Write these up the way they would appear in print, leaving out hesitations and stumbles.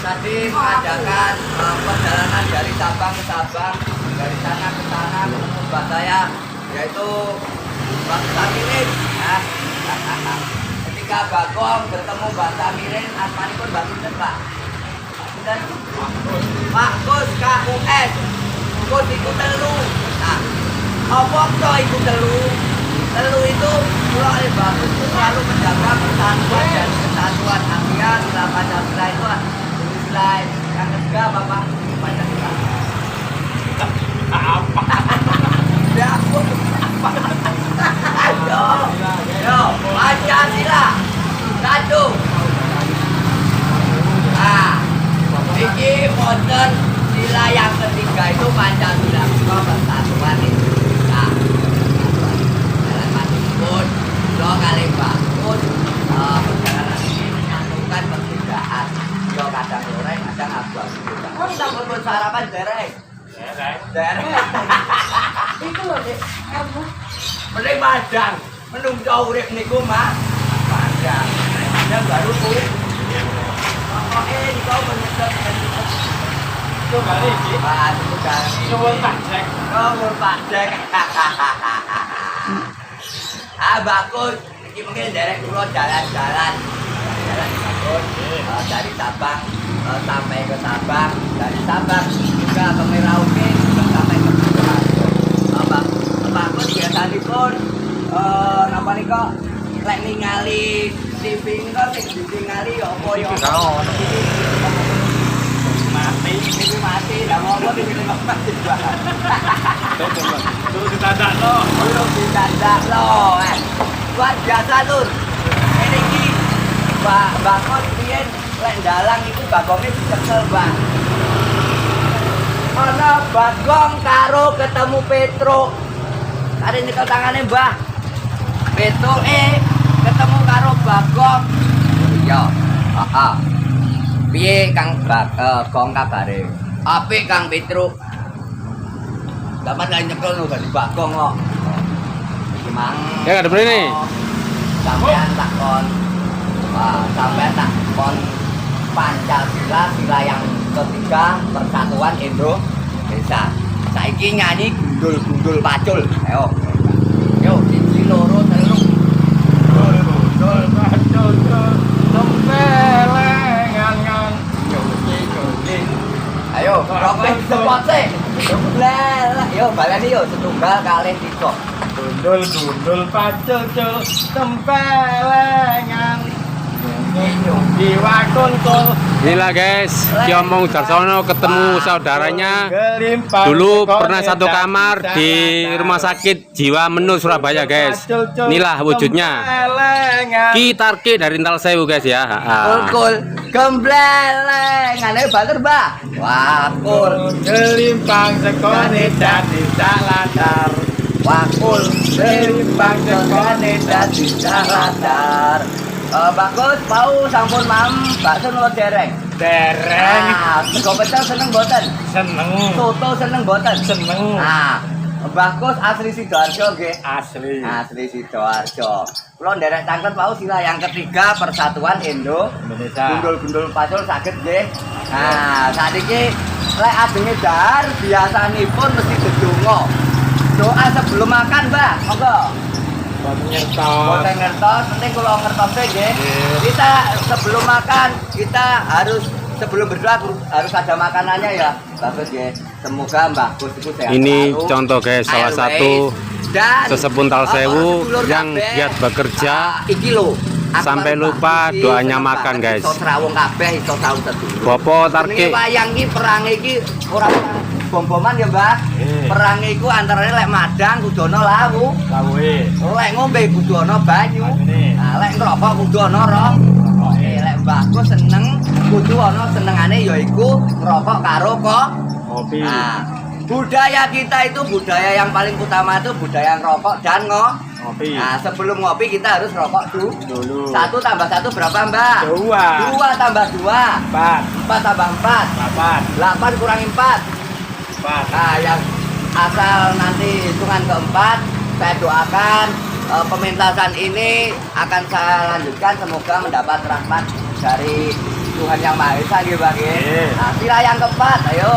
tadi mengadakan perjalanan dari Sabang ke Sabang, dari sana ke sana ketemu mbak saya, yaitu Mbak Samirin. Ya. Ketika Bagong bertemu Mbak Samirin, asmanipun Mbak Sinten, Pak? Sinten? Pak Gus KUS. Gus itu telu. Nah, apa to itu telu? Telu itu pulau Bagus itu selalu menjaga persatuan dan kesatuan Asia. Sila Pancasila itu sila yang ketiga Bapak Pancasila. Apa? Ya ampun. Yo, Pancasila. Satu. Nah, ini modern sila yang ketiga itu Pancasila. Persatuan Indonesia. Lo kali bagus perjalanan ini menyatukan perbedaan. Yo kadang goreng, kadang abu-abu. Oh, kita berbun sarapan dereng. Dereng. Itu loh, Dek. Kamu. Mending padang. Menunggu urip niku mah padang. Padang baru ku. Ini kau menyedot. Itu kali iki. Pak, itu kali. Nyuwun pajak. Nyuwun pajak. Bagus. Ini mungkin derek dulu jalan-jalan bagus. Dari Sabang sampai ke Sabang, dari Sabang juga ke Merauke juga sampai ke Sabang. Bagus biasanya pun napa nih kok lek ningali TV ini kok sing ningali ya apa ya mati ini mati lah mau apa TV mati Terus ditandakno. belum ditandak lo luar biasa lur ini ki Bagong piyen lek dalang itu Bagongnya dicekel Bang ana Bagong karo ketemu Petro kare nyekel tangane Mbah Petro ketemu karo Bagong iya piye Kang Bagong kabare apik Kang Petro dapat lagi nyekel no dari Bagong kok iki mang Ya ada ini. sampean takon sampean takon Pancasila sila yang ketiga persatuan Indonesia saiki nyanyi gundul-gundul pacul ayo yo siji loro telu Gundul pacul tempelengan nyuci. ayo rompeh sepot sih lah yo balani yo setunggal kalih tiga Gundul pacul tempelengan nyuci wakul. Inilah guys, Kiomong Darsono ketemu saudaranya. Dulu pernah satu kamar di rumah sakit Jiwa Menu Surabaya guys. Inilah wujudnya. Kitarki dari Intalsewu guys ya. kul gembleleng ane batur Mbah wakul Gelimpang sekone dadi saladar. wakul gelimpang sekone dadi saladar bagus mau sampun mam bakso nolo dereng Dereng sego pecel seneng boten seneng. soto seneng boten Seneng. bagus asli Sidoarjo nggih Asli. asli Sidoarjo kula nderek cangket mau sila yang ketiga persatuan Indonesia. gundul-gundul pacul saged nggih. Nah, sakniki lek ajenge dahar biasanipun mesti dedonga. Doa sebelum makan, Mbah. Monggo. Boten nyertos. Boten ngertos, penting kula ngertose nggih. Kita sebelum makan kita harus sebelum berdoa harus ada makanannya ya. Bagus nggih. Semoga Mbah Gus itu sehat. Ini selalu. contoh guys, salah Airways. satu Dan sesepuh Talsewu sedulur yang kabeh, giat bekerja iki lho. Aku sampai karo Mbah lupa Gus doanya seneng makan, banget guys. Iso srawung kabeh iso srawung sedulur. Bopo Tarki. Jenenge wayang iki perang iki ora bom-boman ya, Mbah. Perang iku antarane lek madang kudu ana lawu. Lawuhe. Lek ngombe kudu ana banyu. Banyune. Nah, lek ngrokok kudu ana lek Mbah Gus seneng kudu ana senengane yaiku ngrokok karo Kopi. Nah, budaya kita itu budaya yang paling utama itu budaya ngerokok dan Kopi. Nah, sebelum ngopi kita harus rokok Dulu. 1 tambah 1 berapa, Mbak? 2. 2 tambah 2. 4. 4 tambah 4. 8. 8 kurangi 4. 4. Nah, yang asal nanti hitungan keempat, saya doakan pementasan ini akan saya lanjutkan. Semoga mendapat rahmat dari Tuhan Yang Maha Esa nggih, Bang nggih. Nggih. Nah, sila yang keempat, ayo.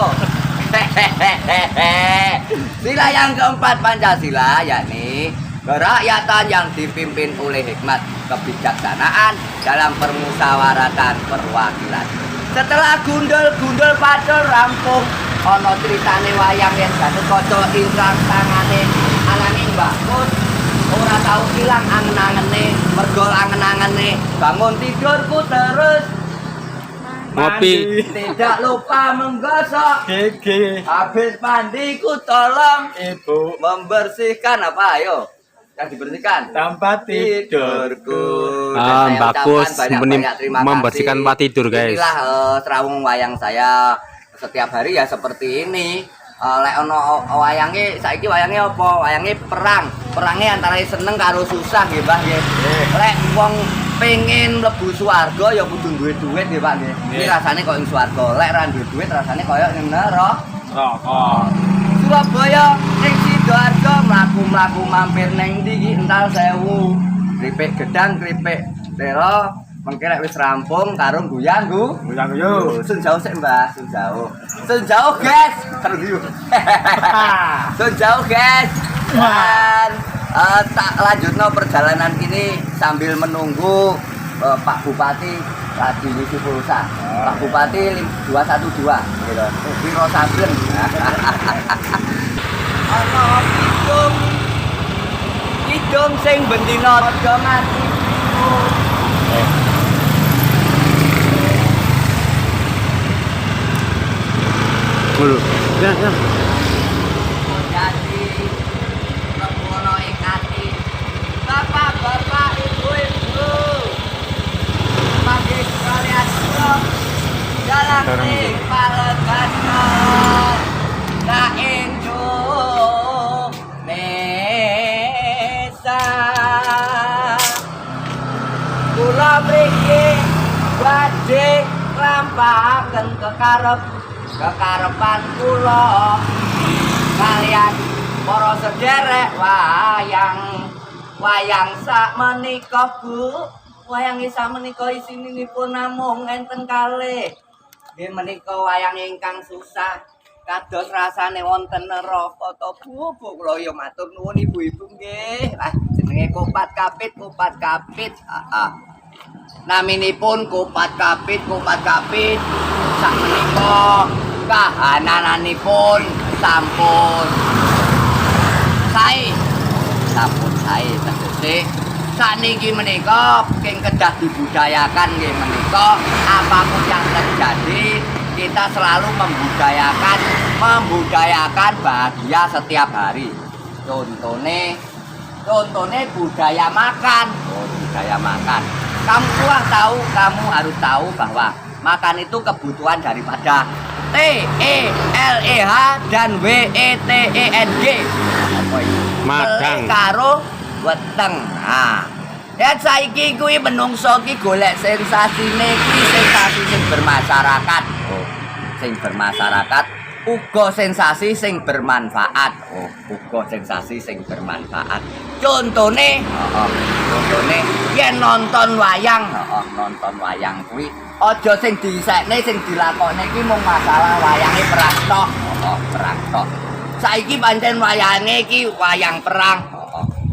Sila yang keempat Pancasila yakni kerakyatan yang dipimpin oleh hikmat kebijaksanaan dalam permusyawaratan perwakilan. Setelah gundul-gundul pacul rampung ana critane wayang yen Gatot Kaca ingkang tangane anane Mbah Kun ora tau ilang angen-angene mergo angen-angene bangun tidurku terus Ngopi. tidak lupa menggosok Gigi. habis mandiku tolong Ibu. membersihkan apa ayo yang dibersihkan Tempat tidurku. Ah, Dan saya bagus. ucapkan banyak-banyak terima Membersihkan kasih. tempat tidur, guys. Inilah terawung wayang saya setiap hari ya seperti ini. Lek ono wayange saiki wayange apa? Wayange perang. Perangnya antara seneng karo susah nggih, Mbah nggih. Lek wong pengen mlebu swarga ya kudu duwe duit nggih, Pak nggih. Iki rasane kok ing swarga. Lek ra duwe duit rasane koyo ning neraka. Rokok. Surabaya ning Sidoarjo mlaku-mlaku mampir ning ndi iki ental 1000. Kripik gedang, kripik tero, mengki lek wis rampung karo guyang Guyang yuk. Sun jauh sik, Mbah, sun jauh. Sun jauh, guys. Terus yuk. Sun jauh, guys. Dan tak lanjutno perjalanan ini sambil menunggu Pak Bupati lagi ngisi pulsa. Pak Bupati 212 gitu. Wiro Sableng. Ana kidung sing bendina aja mati. Dulu. Ya, ya. Jadi Rebono ing ati Bapak-bapak, ibu-ibu Pagi kalian dalam ing palegana La Indonesia Kula mriki badhe nglampahaken kekarepan kula kalian para sederek wayang sak menika Bu wayang sak menika isininipun namung enten kalih nggih menika wayang ingkang susah kados rasane wonten neraka to Bu kula ya matur nuwun ibu-ibu nggih lah jenenge Kupat Kapit naminipun Kupat Kapit sak menika kahanananipun sampun sae tegese sakniki menika king kedah dibudayakan nggih menika apapun yang terjadi kita selalu membudayakan bahagia setiap hari contohnya budaya makan kamu harus tahu bahwa makan itu kebutuhan daripada TELEH dan WETENG. Apa iki? Madang. Karo weteng. Nah, ya saiki kuwi menungso ki golek sensasine ki sensasi sing bermasyarakat. Oh, sing bermasyarakat uga sensasi sing bermanfaat. Oh, uga sensasi sing bermanfaat. Contone yen nonton wayang kuwi aja sing diisekne sing dilakone iki mung masalah wayange perang tok. Saiki pancen wayange iki wayang perang.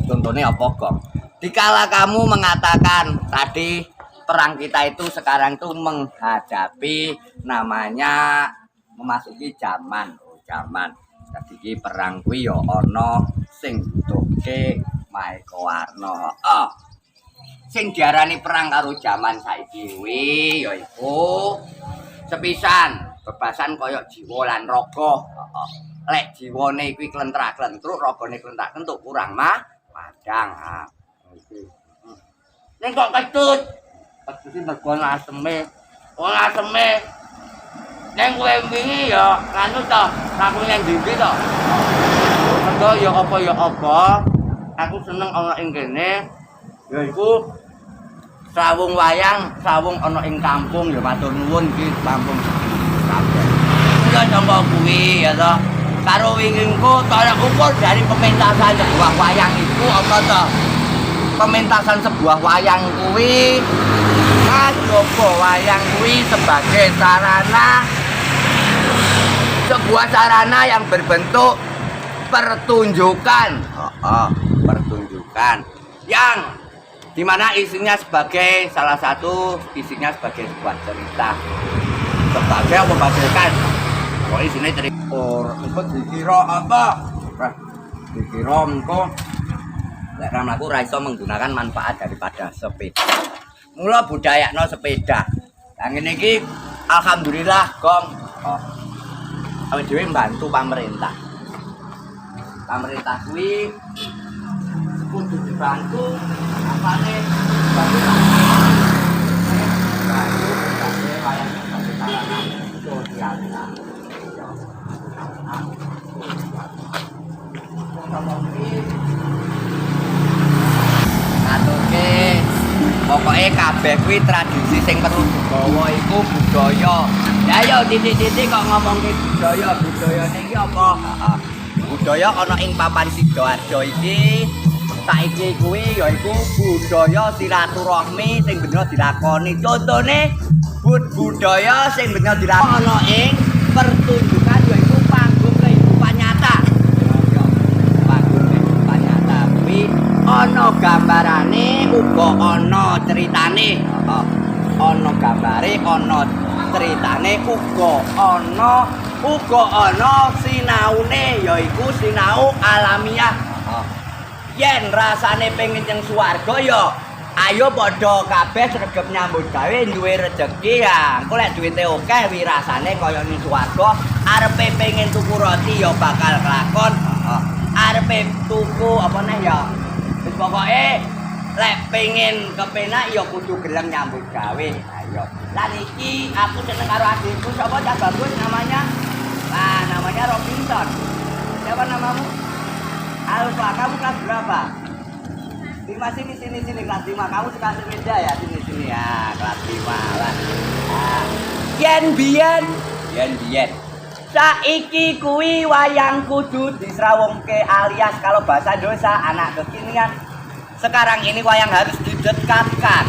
Contohnya apa, Gong? Dikala kamu mengatakan tadi perang kita itu sekarang tuh menghadapi namanya memasuki zaman. Jadi iki perang kuwi ya ana sing butuhke Maekawarna. Sing diarani perang karo jaman saiki kuwi yaiku sepisan bebasan kaya jiwa lan raga. Lek jiwane kuwi klentrak-klentruk, ragane klentrak-klentruk kurang madang. Iki. Ning kok ketut. Ketut mergo aseme. Wong aseme ning kowe wingi ya nganu to, aku ning ndi to. Mergo ya apa aku seneng ana ing kene. Yaiku sawung wayang, sawung ana ing kampung ya matur nuwun iki kampung kabeh. Ya coba kuwi ya to. Karo wingingku tolak ukur dari pementasan sebuah wayang itu apa to? Pementasan sebuah wayang kuwi kita coba wayang kuwi sebagai sebuah sarana yang berbentuk pertunjukan. Pertunjukan yang dimana isinya sebagai isinya sebagai sebuah cerita, sebagai apa bagaikan kok isinya cerita dikira apa dikira engko lek aku ra iso menggunakan manfaat daripada sepeda. Mula budayakno sepeda. Lah ngene iki alhamdulillah Gong. Awake dhewe mbantu pemerintah. Pemerintah kuwi kudu dibantu apane bantu wayang sebagai sarana sosialisasi. Aturke pokoknya kabeh kuwi tradisi sing perlu digawa iku budaya. Ya yo titik-titik kok ngomongke budaya niki apa? Budaya ana ing papan Sidoarjo iki saiki kuwi yaiku budaya silaturahmi sing bener dilakoni. Contone budaya sing bener dilakoni ana ing pertunjukan yaiku panggung kehidupan nyata. Panggung kehidupan nyata kuwi ana gambarane uga ana ceritane. Ana gambare, ana ceritane uga ana sinaune yaiku sinau alamiah. Yen rasane pengen yang swarga ya ayo padha kabeh sregep nyambut gawe duwe rejeki ya. Engko lek duwite akeh wi rasane kaya ning swarga, arepe pengen tuku roti ya bakal kelakon. Arepe tuku apa neh ya. Wis pokoke lek pengen kepenak ya kudu gelem nyambut gawe. Ayo. Lan iki aku seneng karo adikku sapa cah bagus namanya? Nah, namanya Robinson. Siapa namamu? Halo Pak, kamu kelas berapa? 5 sini kelas 5. Kamu suka sepeda ya? Sini ya, kelas 5 lah. Yen biyen. Saiki kuwi wayang kudu disrawungke alias kalau bahasa Indonesia anak kekinian. Sekarang ini wayang harus didekatkan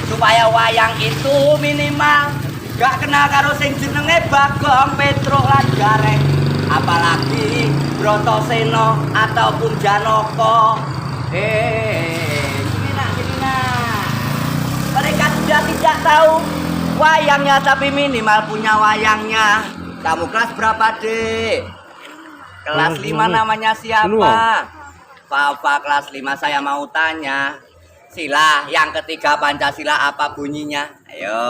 supaya wayang itu minimal gak kenal karo sing jenenge Bagong, Petruk lan Gareng. Apalagi Brotoseno ataupun Janoko. Sini nak. Mereka sudah tidak tahu wayangnya tapi minimal punya wayangnya. Kamu kelas berapa, Dek? Kelas 5 namanya siapa? Papa kelas 5 saya mau tanya. Sila yang ketiga Pancasila apa bunyinya? Ayo.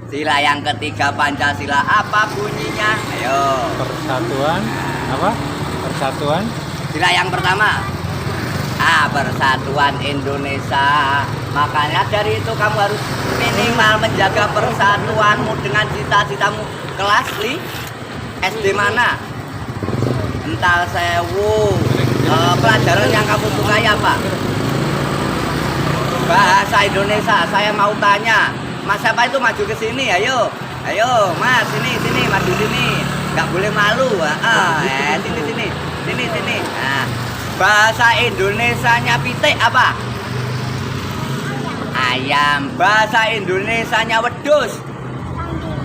Sila yang ketiga Pancasila apa bunyinya? Ayo. Persatuan apa? Persatuan. Sila yang pertama. Persatuan Indonesia. Makanya dari itu kamu harus minimal menjaga persatuanmu dengan cita-citamu. Kelas SD mana? Ental Sewu. Pelajaran yang kamu sukai apa? Bahasa Indonesia. Saya mau tanya. Mas siapa itu maju ke sini? Ayo Mas, sini maju sini. Nggak boleh malu. Sini. Nah, bahasa Indonesianya pitik apa? Ayam. Bahasa Indonesianya wedhus?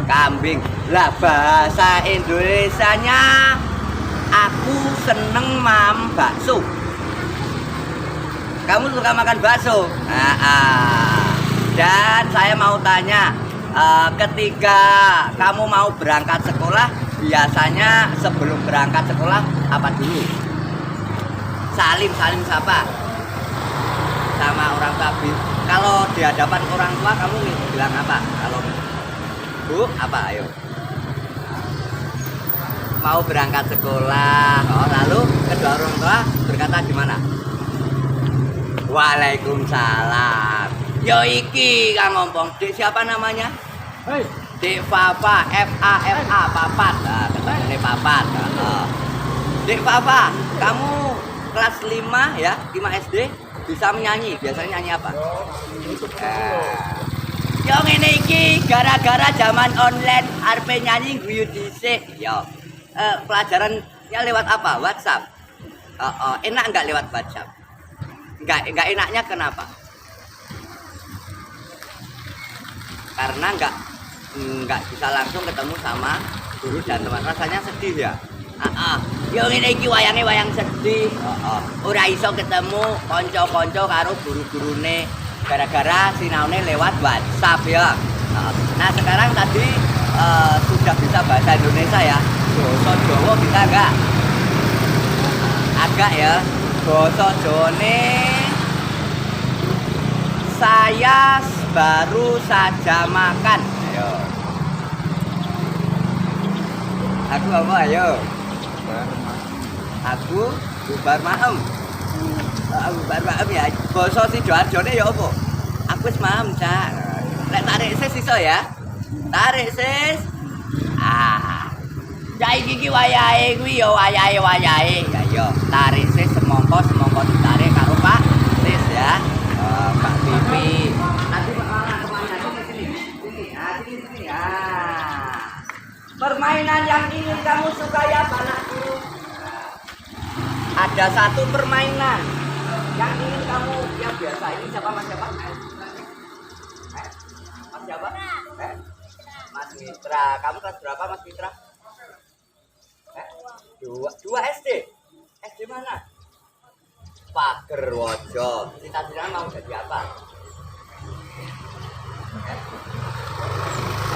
Kambing. Lah bahasa Indonesianya aku seneng bakso. Kamu suka makan bakso? Dan saya mau tanya, ketika kamu mau berangkat sekolah, biasanya sebelum berangkat sekolah apa dulu? Salim siapa? Sama orang tua. Kalau di hadapan orang tua kamu bilang apa? Kalau Bu, apa? Ayo. Mau berangkat sekolah, lalu kedua orang tua berkata gimana? Waalaikumsalam. Yo iki Kang Ngompong, Dek siapa namanya? Hei, Dek Papa, F-A-F-A, Papat. Ketemu Papat. Dek Papa, kamu kelas 5 ya, 5 SD, bisa menyanyi. Biasanya nyanyi apa? Yo ngene iki gara-gara zaman online arep nyanyi guyu dhisik. Yo. Pelajarannya lewat apa? WhatsApp. Enak enggak lewat WhatsApp? Enggak enaknya kenapa? karena nggak bisa langsung ketemu sama guru dan teman, rasanya sedih ya. Yo ngene iki wayange wayang sedih. Ora iso ketemu kanca-kanca karo guru-gurune gara-gara sinaune lewat WhatsApp ya. Nah, sekarang tadi sudah bisa bahasa Indonesia ya. Basa Jawa bisa enggak? Agak ya. Basa Jawane saya baru saja makan. Ayo. Aku apa ayo? Aku bubar maem. Bubar maem ya. Basa Sidoarjone ya apa? Aku wis maem, Cak. Lek tarik sis iso ya. Tarik sis. Ya iki wayahe kuwi ya wayahe. Ya yo, tarik sis semongko ditarik karo Pak Sis ya. Pak Pipi. Nanti kemana ke sini. Sini. Sini. Permainan yang ingin kamu sukai apa, anakku? Ada satu permainan yang ingin kamu yang biasa ini siapa Mas siapa? Mas siapa? Mas Mitra. Kamu kelas berapa Mas Mitra? Dua SD. SD mana? Pager Wojo. Cita-citanya mau jadi apa?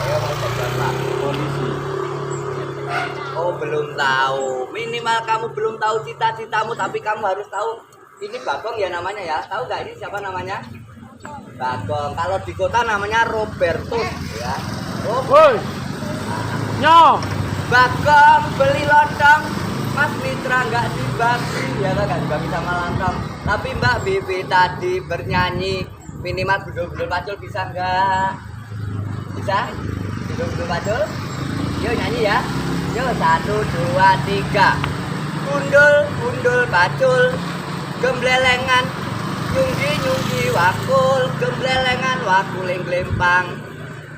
Ayo mau jadi apa? Polisi. Oh belum tahu. Minimal kamu belum tahu cita-citamu, tapi kamu harus tahu. Ini Bagong ya namanya ya. Tahu nggak ini siapa namanya? Bagong. Kalau di kota namanya Robertus ya. Oh. Woi. Nyo. Bagong beli lontong. Mas Mitra nggak dibagi ya nggak dibagi sama lontong. Tapi Mbak Bibi tadi bernyanyi minimal bedul-bedul pacul bisa nggak? Bisa? Bedul-bedul pacul? Yuk nyanyi ya. Yuk 1, 2, 3. Gundul pacul, gemblelengan, nyunggi wakul, gemblelengan wakuling glempang,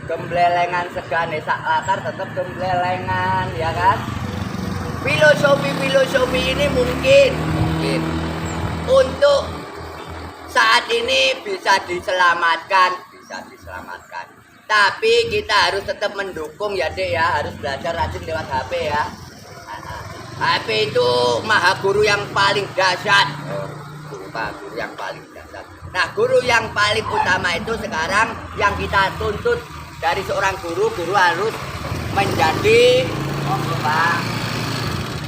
gemblelengan segane sak latar tetep gemblelengan ya kan. Filosofi ini mungkin untuk saat ini bisa diselamatkan. Tapi kita harus tetap mendukung ya Dek ya, harus belajar rajin lewat HP ya. HP itu maha guru yang paling dahsyat. Guru yang paling dahsyat. Nah, guru yang paling utama itu sekarang yang kita tuntut dari seorang guru harus menjadi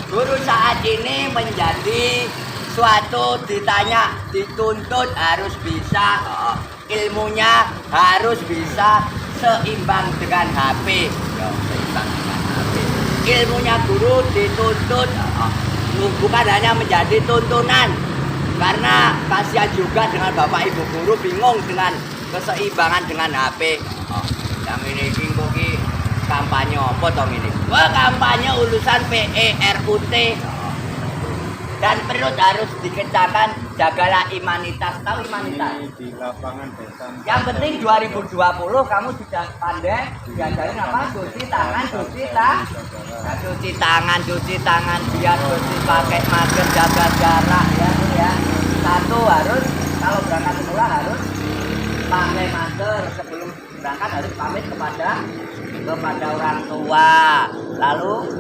guru saat ini menjadi suatu dituntut harus bisa ilmunya harus bisa seimbang dengan HP. Ilmunya guru dituntut bukan hanya menjadi tuntunan, karena kasihan juga dengan bapak ibu guru bingung dengan keseimbangan dengan HP. Yang ini ki kampanye apa toh ini? Wah, kampanye urusan PERUT. Dan perut harus dikencangkan, jagalah imanitas. Tahu imanitas? Di lapangan desa. Yang penting 2020 kamu sudah pandai diajarin apa? Cuci tangan, cuci tangan, biar bersih, pakai masker, jaga jarak ya. Satu harus kalau berangkat sekolah harus pakai masker, sebelum berangkat harus pamit kepada orang tua, lalu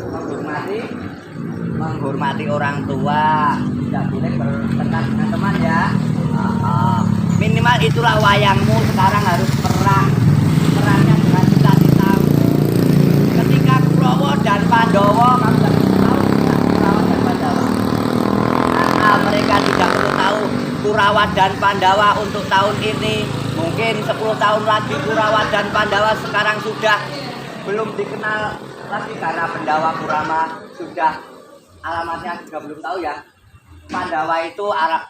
menghormati orang tua, tidak boleh bertengkar dengan teman ya. Minimal itulah wayangmu sekarang harus perannya dengan cita-citamu. Ketika Kurawa dan Pandawa, kamu tidak perlu tahu Kurawa dan Pandawa. Mereka tidak perlu tahu Kurawa dan Pandawa untuk tahun ini. Mungkin 10 tahun lagi Kurawa dan Pandawa sekarang sudah belum dikenal lagi karena Pandawa Kurama sudah alamatnya juga belum tahu ya. Pandawa itu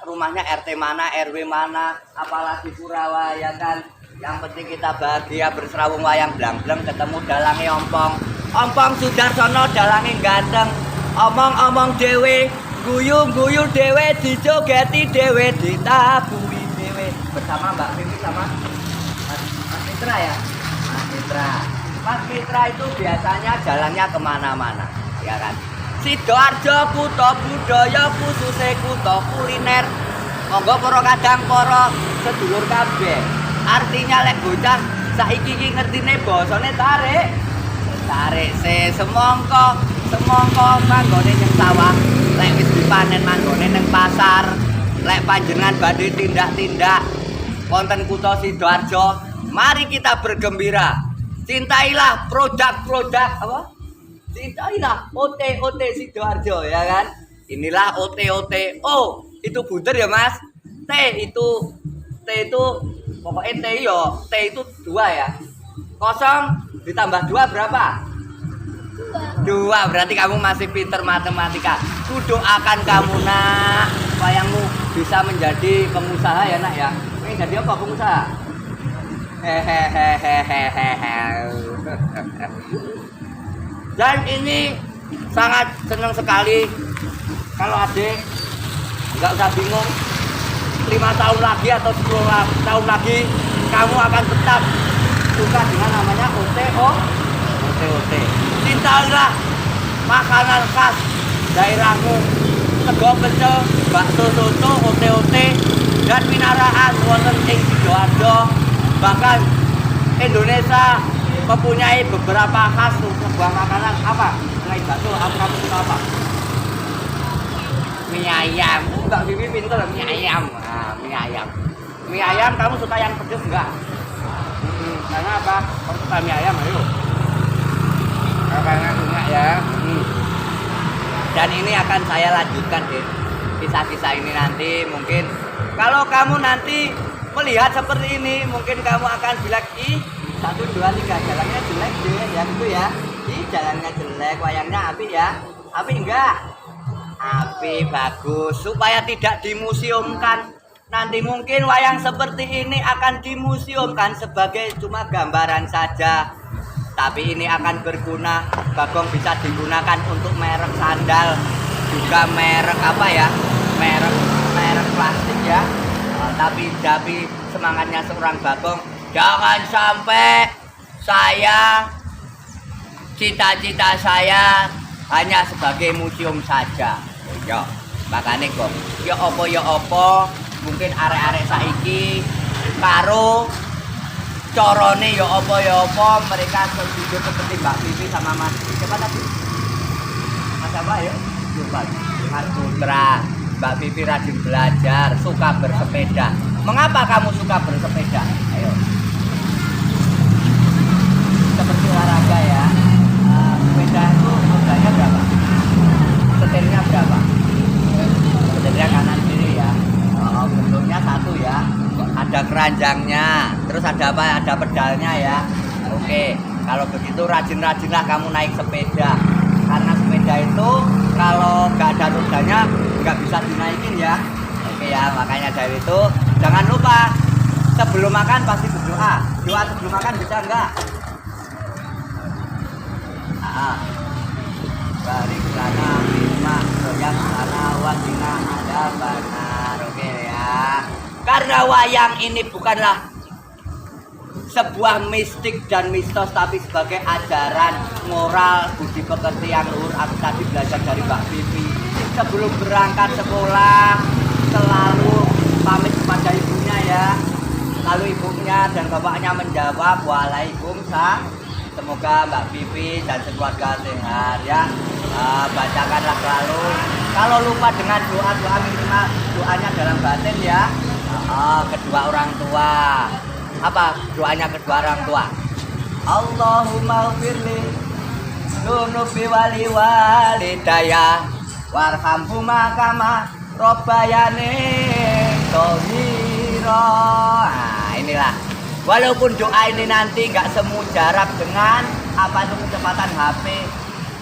rumahnya RT mana, RW mana, apalagi Kurawa ya kan. Yang penting kita bahagia berserawung wayang blang-blang ketemu dalange ompong Sudarsono dalange ganteng, omong-omong dewe, guyu-guyu dewe, dijogeti dewe, ditabui dewe bersama Mbak Pipi sama Mas Mitra ya. Mas Mitra itu biasanya jalannya kemana-mana ya kan. Sidoarjo kutha budaya khususé kutha kuliner. Monggo para kadang para sedulur kabeh. Artinya lek bocah saiki iki ngertine basane tarik. Tarik semongko manggone ning sawah. Lek wis dipanen manggone ning pasar. Lek panjenengan badhe tindak-tindak wonten kutha Sidoarjo, mari kita bergembira. Cintailah produk-produk apa? Cintailah OT Sidoarjo ya kan? Inilah OT. Oh, itu bunder ya, Mas. T itu pokoknya T itu 2 ya. 0 ditambah 2 berapa? 2. Berarti kamu masih pinter matematika. Kudoakan kamu nak, supayangmu bisa menjadi pengusaha ya nak ya. Ini jadi apa pengusaha? Dan ini sangat senang sekali kalau adik nggak usah bingung. 5 tahun lagi atau 10 tahun lagi kamu akan tetap suka dengan namanya OT. Cintailah makanan khas daerahmu, sego pecel, bakso soto, OT dan winaraan wonten ing Sidoarjo. Bahkan Indonesia mempunyai beberapa khas sebuah makanan apa? Selain bakso, kamu suka apa? Mie ayam. Mbak Bibi pintar mie ayam. Nah, mie ayam kamu suka yang pedas enggak? Karena apa? Kamu suka mie ayam, ayo. Karena enggak ya. Dan ini akan saya lanjutkan deh. Kisah-kisah ini nanti mungkin kalau kamu nanti melihat seperti ini, mungkin kamu akan bilang, ih 1, 2, 3 jalannya jelek deh, ya gitu ya. Ih jalannya jelek, wayangnya api ya. Api enggak? Api bagus, supaya tidak dimuseumkan. Nanti mungkin wayang seperti ini akan dimuseumkan sebagai cuma gambaran saja. Tapi ini akan berguna. Bagong bisa digunakan untuk merek sandal, juga merek apa ya? Merek plastik ya. Tapi semangatnya seorang Bagong, jangan sampai cita-cita saya hanya sebagai museum saja. Yo, makanya kok ya opo mungkin arek-arek saiki karo corone ya opo mereka hidup seperti Mbak Vivi sama Mas siapa tadi? Mas apa ya? Lupa. Mas Putra. Mbak Vivi rajin belajar, suka bersepeda. Mengapa kamu suka bersepeda? Ayo. Seperti olahraga ya. Sepeda itu harganya berapa? Setirnya berapa? Setirnya kanan kiri ya. Bentuknya 1 ya. Ada keranjangnya. Terus ada apa? Ada pedalnya ya. Oke. Kalau begitu rajin-rajinlah kamu naik sepeda. Karena sepeda itu kalau nggak ada rodanya nggak bisa dinaikin ya. Oke ya. Makanya dari itu jangan lupa sebelum makan pasti berdoa. Doa sebelum makan bisa enggak? Barik lana bima soyak lana wasina ada benar. Oke ya. Karena wayang ini bukanlah sebuah mistik dan mistos, tapi sebagai ajaran moral budi pekerti yang luhur. Aku tadi belajar dari Mbak Vivi. Sebelum berangkat sekolah selalu pamit kepada ibunya ya. Lalu ibunya dan bapaknya menjawab waalaikumsalam. Semoga Mbak Vivi dan sekeluarga sehat ya. Bacakanlah selalu. Kalau lupa dengan doa-doa minimal doanya dalam batin ya. Kedua orang tua. Apa doanya kedua orang tua? Allahumma firli dunubi wali walidaya warhamhuma kama robbayani shahira. Nah, inilah. Walaupun doa ini nanti nggak semujarab dengan apa itu kecepatan HP,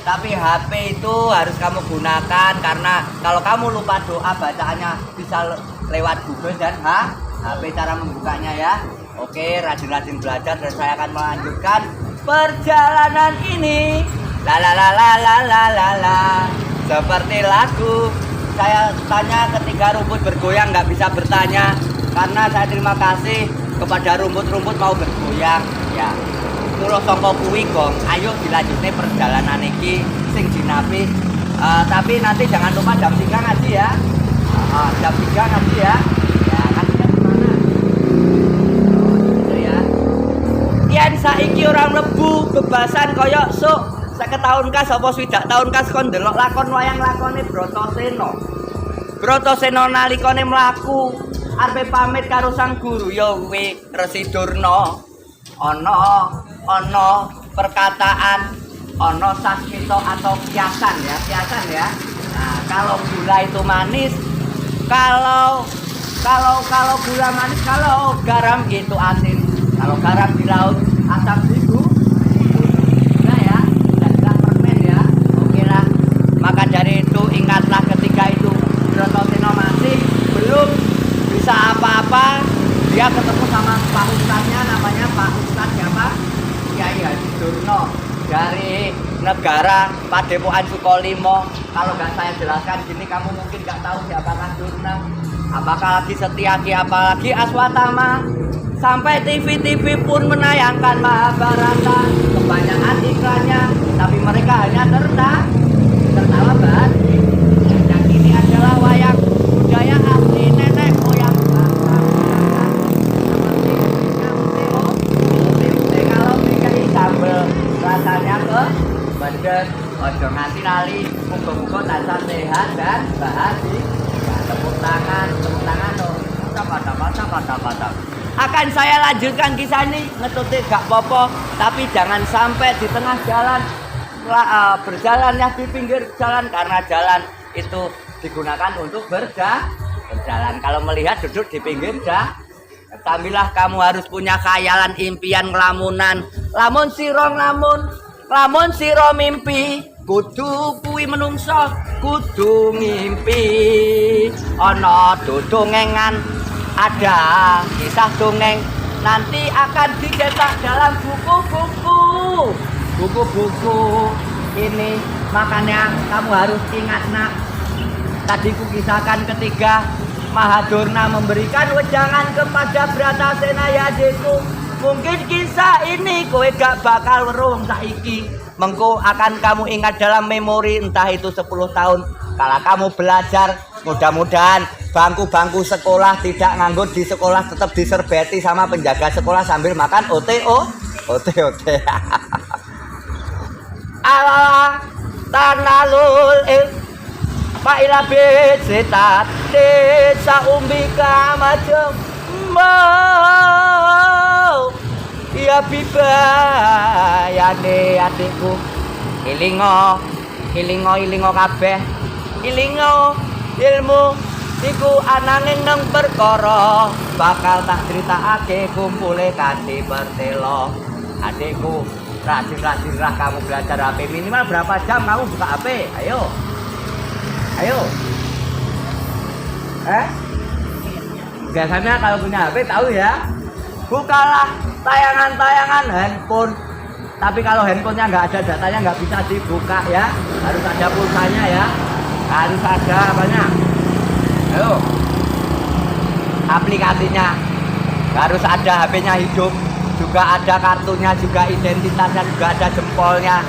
tapi HP itu harus kamu gunakan karena kalau kamu lupa doa bacaannya bisa lewat Google dan HP cara membukanya ya. Oke, rajin-rajin belajar dan saya akan melanjutkan perjalanan ini. La la la la la la la la. Seperti lagu. Saya tanya ketika rumput bergoyang nggak bisa bertanya karena saya terima kasih kepada rumput-rumput mau bergoyang ya. Mula sangka kuwi Gong, ayo dilanjutne perjalanan iki sing dinapi. Tapi nanti jangan lupa jam 3 ngaji ya. Jam 3 ngaji ya. Ya, ngajinya di mana? Oh, gitu ya. yen saiki ora mlebu bebasan kaya sok 50 tahun kas apa 60 tahun kas kon ndelok lakon wayang lakone Bratasena. Bratasena nalikane mlaku arepe pamit karo sang guru ya kowe Resi Durna. Ana perkataan, ana sasmita atau kiasan ya. Nah, kalau gula itu manis, kalau gula manis, kalau garam itu asin. Kalau garam di laut, asam terigu. Nah ya, dan permen ya. Oke lah. Maka dari itu ingatlah ketika itu Bratasena masih belum bisa apa-apa, dia ketemu sama Pak Ustadznya, namanya Pak Ustadz siapa? Kiai Haji Durna dari negara Padepokan Sukolimo. Kalau nggak saya jelaskan gini, kamu mungkin nggak tahu siapakah Durna, apakah lagi Setyaki, apalagi Aswatama. Sampai TV pun menayangkan Mahabharata, kebanyakan iklannya, tapi mereka hanya tertawa bahagia. Yang ini adalah wayang budaya asli nenek moyang bangsa. Kalau DKI sambel rasanya ke pedes, ojo nganti lali, muga-muga tansah sehat dan bahagia. Tepuk tangan loh. Pada. Akan saya lanjutkan kisah ini, ngetutnya gak popo, tapi jangan sampai di tengah jalan berjalan ya, di pinggir jalan, karena jalan itu digunakan untuk berjalan. Kalau melihat duduk di pinggir jalan. Tamilah kamu harus punya khayalan, impian, ngelamunan. Lamun siro mimpi, kudu kuwi menungso, kudu ngimpi. Ana dodongengan, ada kisah dongeng, nanti akan dicetak dalam buku-buku ini. Makanya kamu harus ingat nak, tadi kukisahkan ketika Mahadurna memberikan wejangan kepada Bratasena ya adikku. Mungkin kisah ini kowe gak bakal weruh saiki, mengko akan kamu ingat dalam memori, entah itu 10 tahun kala kamu belajar. Mudah-mudahan bangku-bangku sekolah tidak nganggur di sekolah, tetap diserbeti sama penjaga sekolah sambil makan OT. Allah tanalul Pak Ilabit setat desa umbika macem mau ya bibayane adikku. Ilingo kabeh, ilingo ilmu iku ananging nang perkara bakal tak critakake kumpule kanthi pertelo. Adikku, rajin-rajinlah kamu belajar HP. Minimal berapa jam kamu buka HP? Ayo. Biasanya kalau punya HP tahu ya, bukalah tayangan-tayangan handphone. Tapi kalau handphonenya nggak ada datanya, nggak bisa dibuka ya, harus ada pulsanya ya, harus ada apanya. Ayo, aplikasinya harus ada, HP-nya hidup, juga ada kartunya, juga identitasnya, juga ada jempolnya.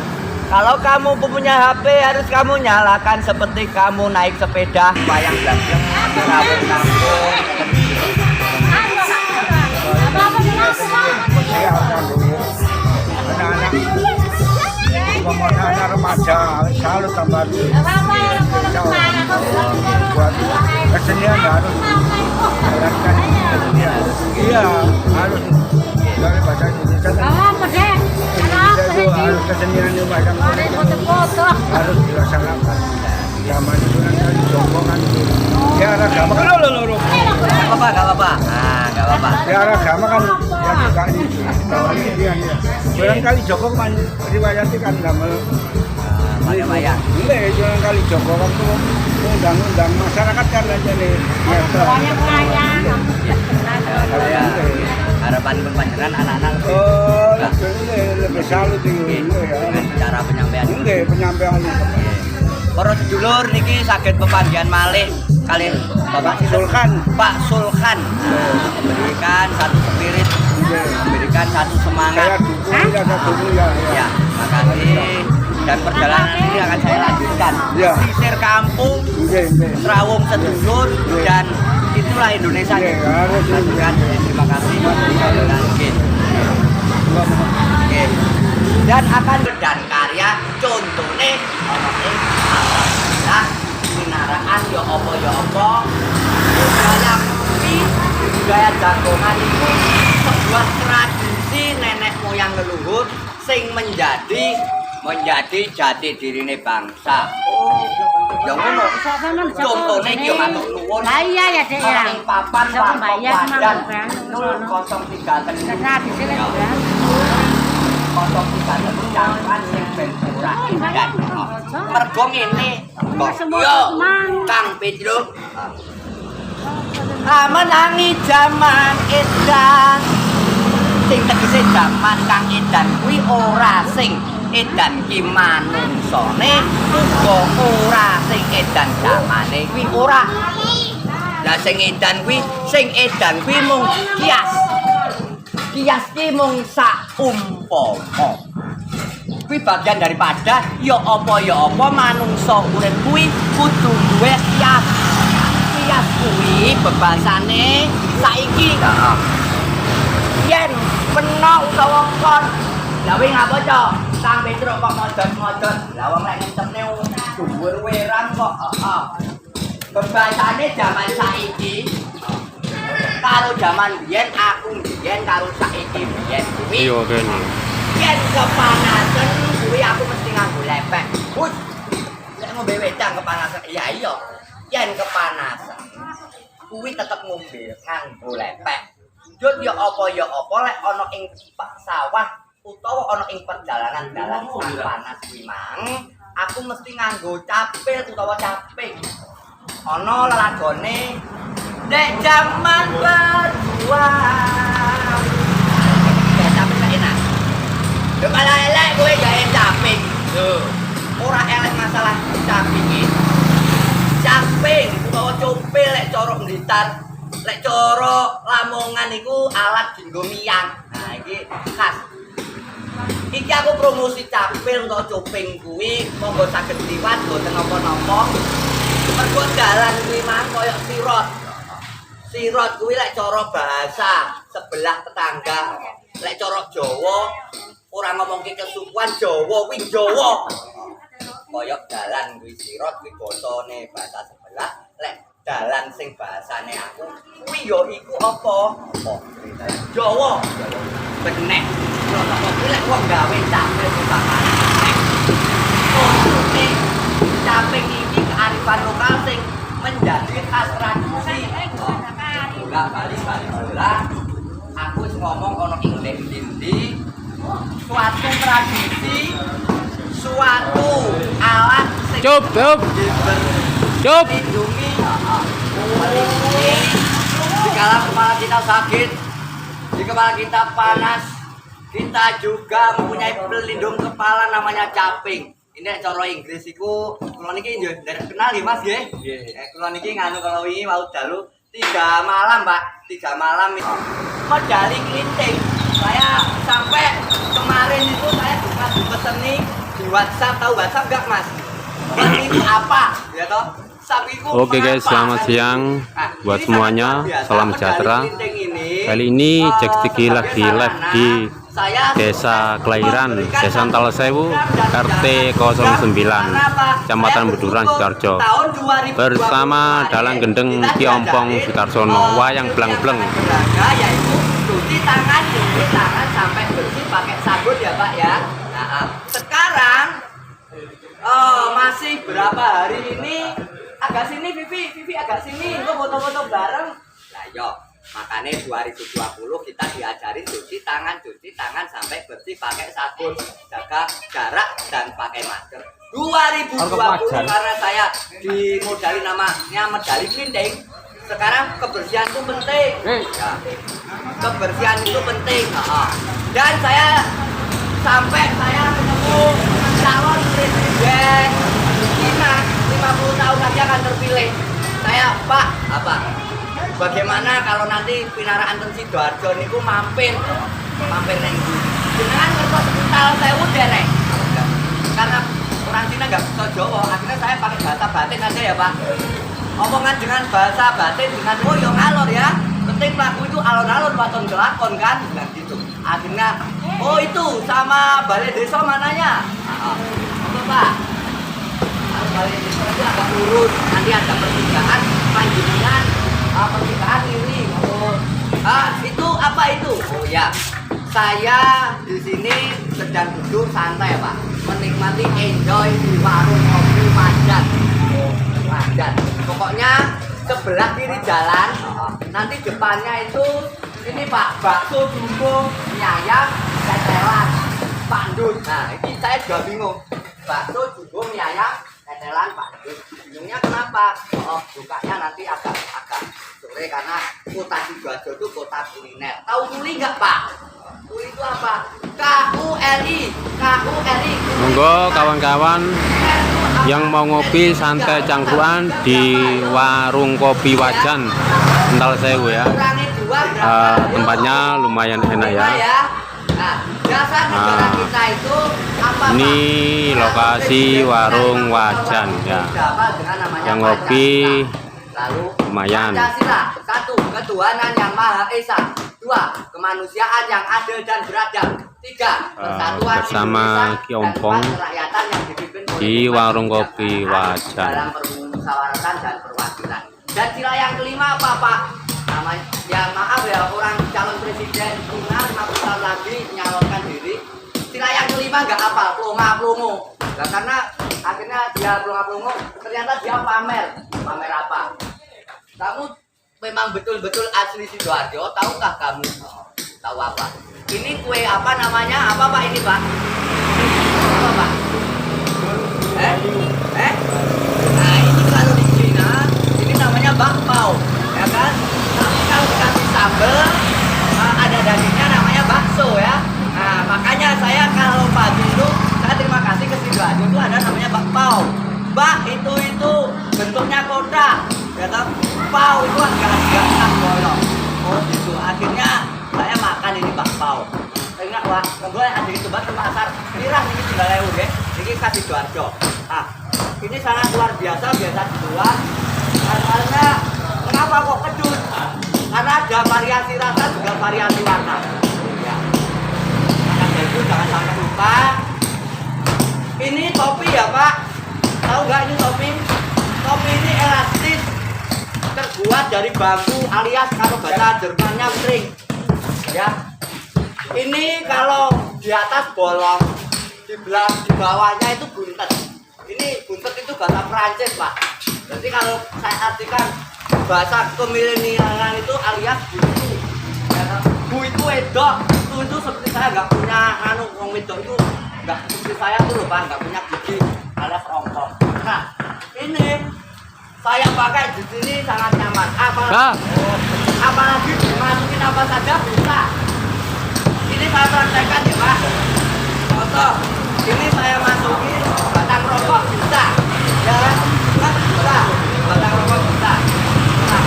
Kalau kamu punya HP harus kamu nyalakan seperti kamu naik sepeda wayang blangbleng rawuh kampung. Anak remaja selalu tambah buat kesenian harus jalankan kesenian. Iya, harus dari bahasa Indonesia itu harus kesenian yang banyak harus dilaksanakan. Zaman itu kan jombongan ya anak agama kan lo Gak apa-apa. ya anak agama kan ya juga ini barangkali Joko kan riwayatnya kan damel wayang. Iya, barangkali Joko waktu undang-undang masyarakat kan aja nih harapan panjenengan anak-anak lebih salut dengan cara penyampaian. Penyampaian Para sedulur niki saged pepanggihan malih kali Bapak Sulkan. Pak Sulkan memberikan satu spirit, memberikan satu semangat. Saya dukung ya. Ya, makasih. Dan perjalanan ini akan saya lanjutkan. Ya. Sisir kampung, Rawung sedulur, dan itulah Indonesia. Harus. Terima kasih. Oke. Dan akan dan karya contohnya ono ing alhamdulillah pinaraan ya apa budaya kuwi budaya jagongan itu sebuah tradisi nenek moyang leluhur sing menjadi jati dirine bangsa. Ya ngono. Contohnya iki yo matur nuwun. Lah iya ya Dek ya. Ing papan Bisa membayar Papan memang 003 karena di sini udah. 003 jangan sing ben ora dan mergo ngene kok yo Kang Pedro menangi jaman edan sing tegese jaman kang edan kuwi ora sing edan ki manungsane uga ora sing edan jamane kuwi ora lah sing edan kuwi mung kias ki mung saumpama kuwi bagian daripada ya apa manungsa urip kuwi kudu duwe kias kuwi bebasane saiki yen peno utawa kon lha wing apa to Kang Petro kok modot-modot lha wong lek ngetepne dhuwur werang kok bebasane jaman saiki karo jaman biyen aku biyen karo saiki biyen kuwi Iya kene. yen kepanasan kuwi aku mesti nganggo lepek. Wus. Lek ngombe wedang kepanasan iya yen kepanasan kuwi tetep ngombe nganggo lepek. Jut ya apa lek ana ing sawah utawa ana ing perjalanan dalan panas kuwi mang aku mesti nganggo capil utawa caping. Ana lelagone nek jaman berjuang. Ya caping gak enak. Yo malah elek kowe gawe caping. Lho, ora elek masalah caping iki. Caping utawa copil lek cara Blitar, lek cara Lamongan iku alat dienggo miyang. Nah, iki khas. Iki aku promosi capil utawa coping kuwi monggo saged liwat mboten napa-napa. Mergo dalan kuwi mang koyo sirot. Sirot kuwi lek cara bahasa sebelah tetangga. Lek cara Jawa ora ngomongke kesukuan Jawa kuwi Jawa. Koyok dalan kuwi sirot kuwi basane bahasa sebelah. Lek dalan sing bahasane aku kuwi ya iku apa? Jawa. Benek. Kok kuwi lek wong gawe capil utamané benek. Contohnya caping iki kearifan lokal sing menjadi khas tradisi. Enggak balik-balik bola. Aku ngomong ono ing ndi suatu tradisi, suatu alat sing melindungi dikala kepala kita sakit, di kepala kita panas, kita juga mempunyai pelindung kepala namanya caping. Ini cara Inggris iku kula niki nggih nderek kenal nggih Mas nggih. Kula niki nganu kalau wingi wau dalu 3 malam, Pak. 3 malam itu medali klinting. Saya sampai kemarin itu saya juga peseni di WhatsApp, tahu WhatsApp enggak, Mas? Itu apa? Ya toh? Oke guys, selamat siang buat semuanya. Salam sejahtera. Kali ini Jack Stiki lagi live di Desa Kelahiran, Desa Antalsewu, RT 09, Kecamatan Buduran, Sidoarjo, bersama Dalang Gendeng Ki Ompong Sutarsono, wayang bleng-bleng. Yaitu cuci tangan sampai bersih pakai sabun ya Pak ya. Nah, sekarang masih berapa hari ini? Agak sini Vivi agak sini, gua foto-foto bareng. Nah, yo. Makanya 2020 kita diajarin cuci tangan sampai bersih pakai sabun, jaga jarak dan pakai masker. 2020 karena saya dimodali namanya medali klinting. Sekarang kebersihan itu penting. Ya. Kebersihan itu penting. Dan saya ketemu calon presiden China 50 tahun lagi akan terpilih. Saya Pak, bagaimana kalau nanti pinaraan ten Sidoarjo niku mampir neng jenengan ngertos sekitar saya udah neng karena orang Cina nggak bisa Jawa, akhirnya saya pakai bahasa batin aja ya Pak. Omongan dengan bahasa batin dengan yang ngalor ya, penting pelaku itu alon-alon waton gelakon kan, bilang gitu. Akhirnya Oh itu sama balai desa mananya? Apa Pak? Kalau balai desa itu agak lurus, nanti ada pertigaan panjungan, pertigaan ini. Oh, itu apa itu? Oh ya, saya di sini sedang duduk santai Pak, menikmati enjoy di warung kopi Wajan. Wajan. Pokoknya sebelah kiri jalan, nanti depannya itu ini Pak, bakso jumbo, mie ayam, tetelan, pandut. Nah, ini saya juga bingung. Bakso jumbo, mie ayam, tetelan, pandut. Bingungnya kenapa? Oh, bukanya nanti agak sore karena kota Sidoarjo itu kota kuliner. Tahu kuli nggak Pak? Kuli itu apa? KULI. Monggo kawan-kawan yang mau ngopi santai cangkruan di warung kopi Wajan Kental Sewu ya. Tempatnya lumayan enak ya. Nah, ini lokasi warung Wajan ya. Yang ngopi lumayan. Satu, ketuhanan yang Maha Esa. Dua, kemanusiaan yang adil dan beradab. Tiga, persatuan bersama Kiompong di warung kopi Wajan. Dalam permusyawaratan dan perwakilan. Dan sila yang kelima apa Pak? Namanya, ya maaf ya, orang calon presiden punya 50 tahun lagi menyalonkan diri. Sila yang kelima nggak apa, plonga-plongo. Nah, karena akhirnya dia plonga-plongo, ternyata dia pamer apa? Kamu memang betul-betul asli Sidoarjo, tahukah kamu? Tahu apa? Ini kue apa namanya? Apa Pak ini Pak? Apa Pak? Nah ini kalau di Cina, ini namanya bakpao, ya kan? Tapi kalau dikasih sambal, ada dagingnya namanya bakso ya. Nah makanya saya kalau pagi itu, saya terima kasih ke Sidoarjo itu ada namanya bakpao. Mbak itu bentuknya kotak, ya kan? Pao itu agak bolong. Oh gitu. Akhirnya saya makan ini bakpao. Enak wah, gue ada itu banget ke pasar. Mirah ini 3.000 ya. Ini kasih Sidoarjo. Nah, ini sangat luar biasa dijual. Karena kenapa kok kecut? Karena ada variasi rasa juga variasi warna. Ya. Maka itu jangan sampai lupa. Ini topi ya Pak. Tahu nggak ini topi? Topi ini elastis, terbuat dari bambu alias kalau bahasa Jermannya string. Ya. Ini kalau di atas bolong, di bawahnya itu buntet. Ini buntet itu bahasa Prancis Pak. Jadi kalau saya artikan bahasa kemilenialan itu alias buitu. Ya, bu itu wedok, itu seperti saya nggak punya wong wedok itu nggak seperti saya tuh loh Pak, nggak punya gigi alias ongkong. Nah ini saya pakai di sini sangat nyaman. Apalagi dimasukin apa saja bisa. Ini saya praktekkan ya Pak. Contoh, ini saya masukin batang rokok bisa. Ya kan? Bisa. Batang rokok bisa. Nah,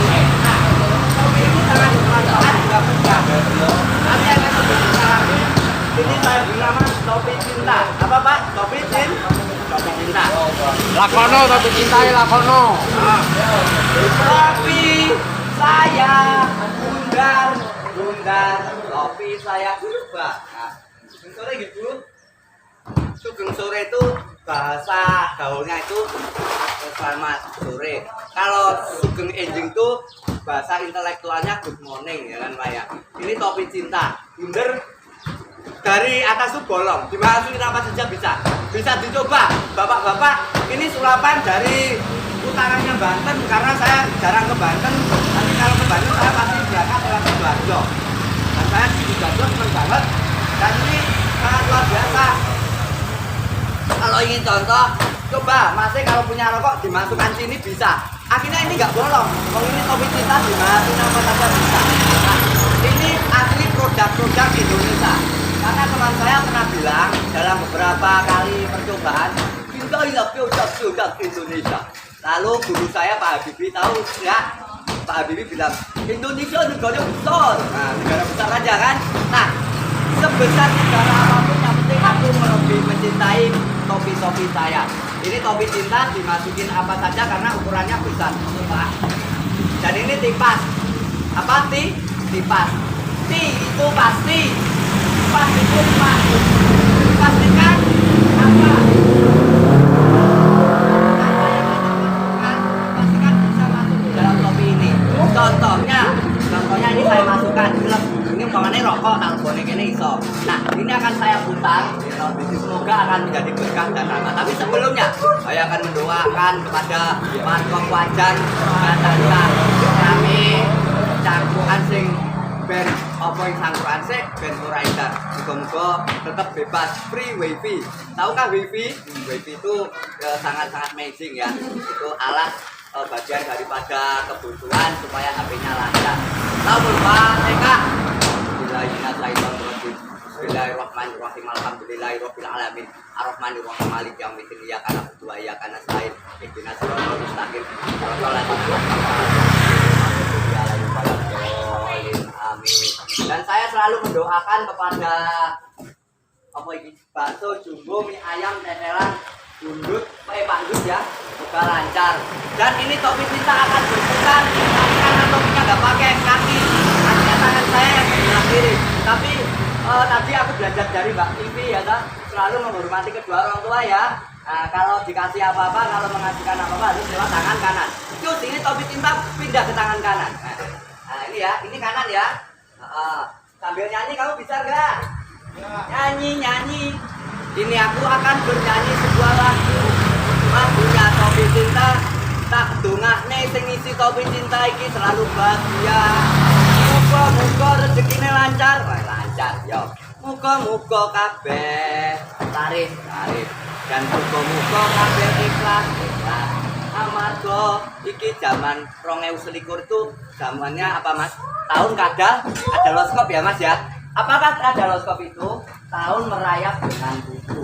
ini sangat bermanfaat juga bisa. Nanti akan lebih lagi. Ini saya beri nama topi cinta. Apa Pak? Topi cinta. Lakono topi cinta lakono. Topi saya bundar topi saya berubah. Nah, sugeng sore gitu. Sugeng sore itu bahasa gaulnya itu selamat sore. Kalau sugeng enjing itu bahasa intelektualnya good morning ya kan Pak ya. Ini topi cinta. Bundar dari atas tuh bolong, dimasukin apa saja bisa dicoba bapak-bapak. Ini sulapan dari utarannya Banten karena saya jarang ke Banten, tapi kalau ke Banten saya pasti berangkat lewat Sidoarjo dan saya di Sidoarjo seneng banget dan ini sangat luar biasa. Kalau ingin contoh, coba masih kalau punya rokok dimasukkan sini bisa, akhirnya ini nggak bolong. Kalau ini topi cinta dimasukin apa saja bisa. Nah, ini asli produk-produk Indonesia. Karena teman saya pernah bilang dalam beberapa kali percobaan, kita ini produk Indonesia. Lalu guru saya Pak Habibie tahu ya, Pak Habibie bilang Indonesia negara besar. Nah, negara besar aja kan. Nah, sebesar negara apapun yang penting aku lebih mencintai topi-topi saya. Ini topi cinta dimasukin apa saja karena ukurannya besar, Pak. Dan ini tipas. Apa tipas? Ti itu pasti. kipas itu masuk. Pastikan apa? Pastikan bisa masuk ke dalam topi ini. Contohnya ini saya masukkan. Ini umpamanya rokok, talbone ini iso. Nah, ini akan saya putar. Semoga akan menjadi berkah dan rahmat. Tapi sebelumnya, saya akan mendoakan kepada Markom Wajan dan Tanda kami cangkukan sing ben apa yang sangkuran sih ben ora edan. Muga-muga tetap bebas free wifi. Tahukah wifi? Wifi itu sangat-sangat amazing ya. Itu alat bagian daripada kebutuhan supaya HP-nya lancar. Tahu belum Pak? Kak? Bismillahirrahmanirrahim. Alhamdulillahirabbil alamin. Arrahmanirrahim. Maliki yaumiddin. Iyyaka na'budu wa iyyaka nasta'in. Ihdinas siratal mustaqim. Shiratal ladzina amin. Dan saya selalu mendoakan kepada apa ini? Bakso, jumbo, mie ayam, tetelan, bundut, pandut ya, semoga lancar. Dan ini topi kita akan berputar karena topinya nggak pakai kaki, kakinya tangan saya yang sebelah kiri. Tapi tadi aku belajar dari Mbak Tivi ya, selalu menghormati kedua orang tua ya. Nah, kalau dikasih apa-apa, kalau mengasihkan apa-apa harus lewat tangan kanan. Terus ini topi tinta pindah ke tangan kanan. Nah ini ya, ini kanan ya. Sambil nyanyi kamu bisa nggak? Nyanyi. Ini aku akan bernyanyi sebuah lagu. Lagunya topi cinta. Tak dongakne sing isi topi cinta iki selalu bahagia. Muga-muga rezekine lancar. Wah, lancar yo. Muga-muga kabeh laris. Dan muga-muga kabeh ikhlas. Amarga iki zaman 2021 itu zamannya apa Mas? Tahun kadaloskop ya Mas ya. Apakah kadaloskop itu tahun merayap dengan buku?